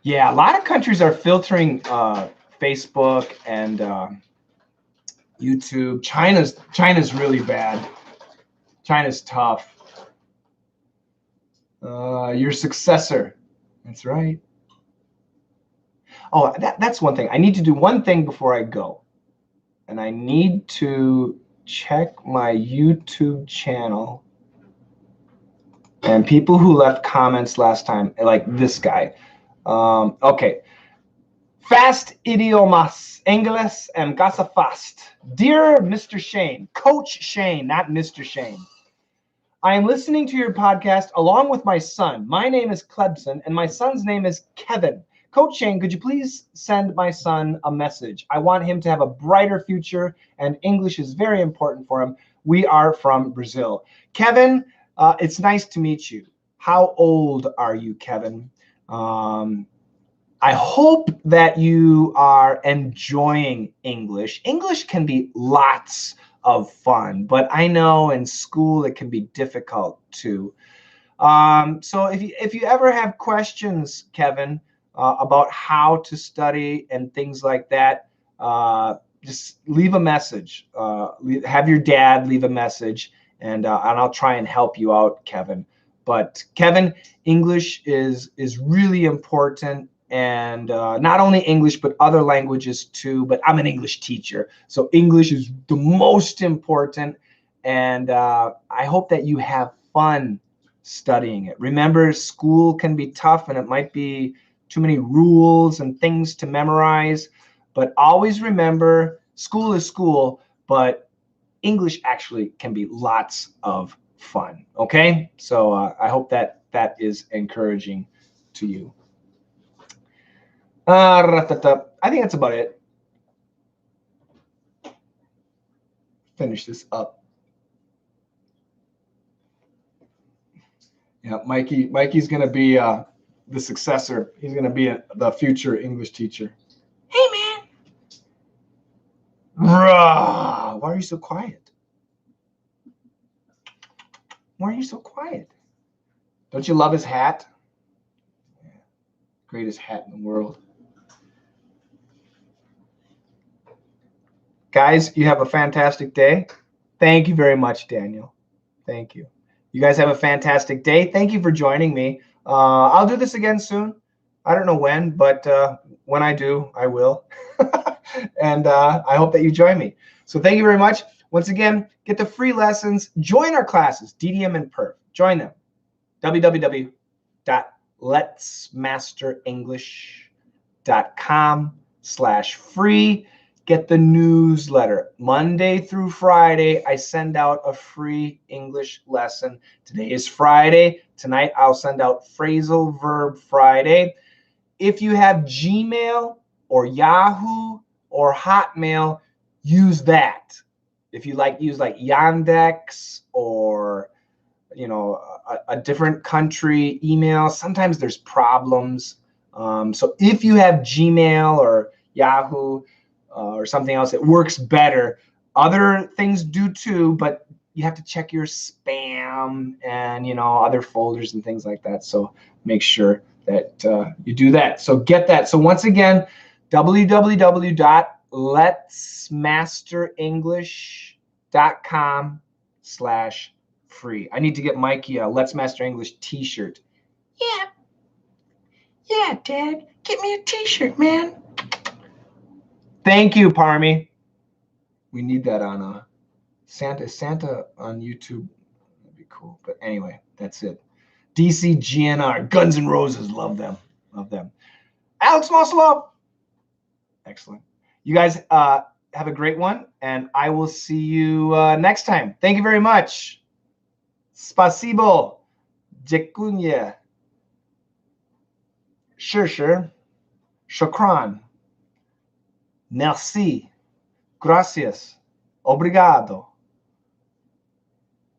Yeah, a lot of countries are filtering Facebook and YouTube. China's really bad. China's tough. Your successor. That's right. Oh, that's one thing. I need to do one thing before I go. And I need to check my YouTube channel. And people who left comments last time, like this guy. Okay. Fast idiomas, English and casa fast. Dear Mr. Shane, Coach Shane, not Mr. Shane. I am listening to your podcast along with my son. My name is Klebson, and my son's name is Kevin. Coach Shane, could you please send my son a message? I want him to have a brighter future, and English is very important for him. We are from Brazil. Kevin, it's nice to meet you. How old are you, Kevin? I hope that you are enjoying English. English can be lots of fun, but I know in school it can be difficult too. So if you ever have questions, Kevin, about how to study and things like that, just leave a message. Have your dad leave a message, and I'll try and help you out, Kevin. But Kevin, English is really important, and not only English, but other languages too. But I'm an English teacher, so English is the most important. And I hope that you have fun studying it. Remember, school can be tough, and it might be too many rules and things to memorize. But always remember, school is school, but English actually can be lots of fun. Okay, so I hope that is encouraging to you. I think that's about it. Finish this up. Yeah, Mikey's gonna be the successor. He's gonna be the future English teacher. Hey, man. Why are you so quiet? Why are you so quiet? Don't you love his hat? Yeah. Greatest hat in the world. Guys, you have a fantastic day. Thank you very much, Daniel. Thank you. You guys have a fantastic day. Thank you for joining me. I'll do this again soon. I don't know when, but when I do, I will. And I hope that you join me. So thank you very much. Once again, get the free lessons. Join our classes, DDM and Perf. Join them. www.letsmasterenglish.com/free. Get the newsletter. Monday through Friday, I send out a free English lesson. Today is Friday. Tonight, I'll send out phrasal verb Friday. If you have Gmail or Yahoo or Hotmail, use that. If you use like Yandex or a different country email, sometimes there's problems. So if you have Gmail or Yahoo or something else, it works better. Other things do too, but you have to check your spam and other folders and things like that. So make sure that you do that. So get that. So once again, www.letsmasterenglish.com/free. I need to get Mikey a Let's Master English t-shirt. Yeah, Dad, get me a t-shirt, man. Thank you, Parmi. We need that on Santa on YouTube. That'd be cool. But anyway, that's it. DC GNR, Guns N' Roses, love them. Love them. Alex Moslov. Excellent. You guys have a great one, and I will see you next time. Thank you very much. Spasibo. Dziękuję. Sure. Shukran. Merci. Gracias. Obrigado.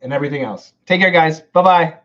And everything else. Take care, guys. Bye-bye.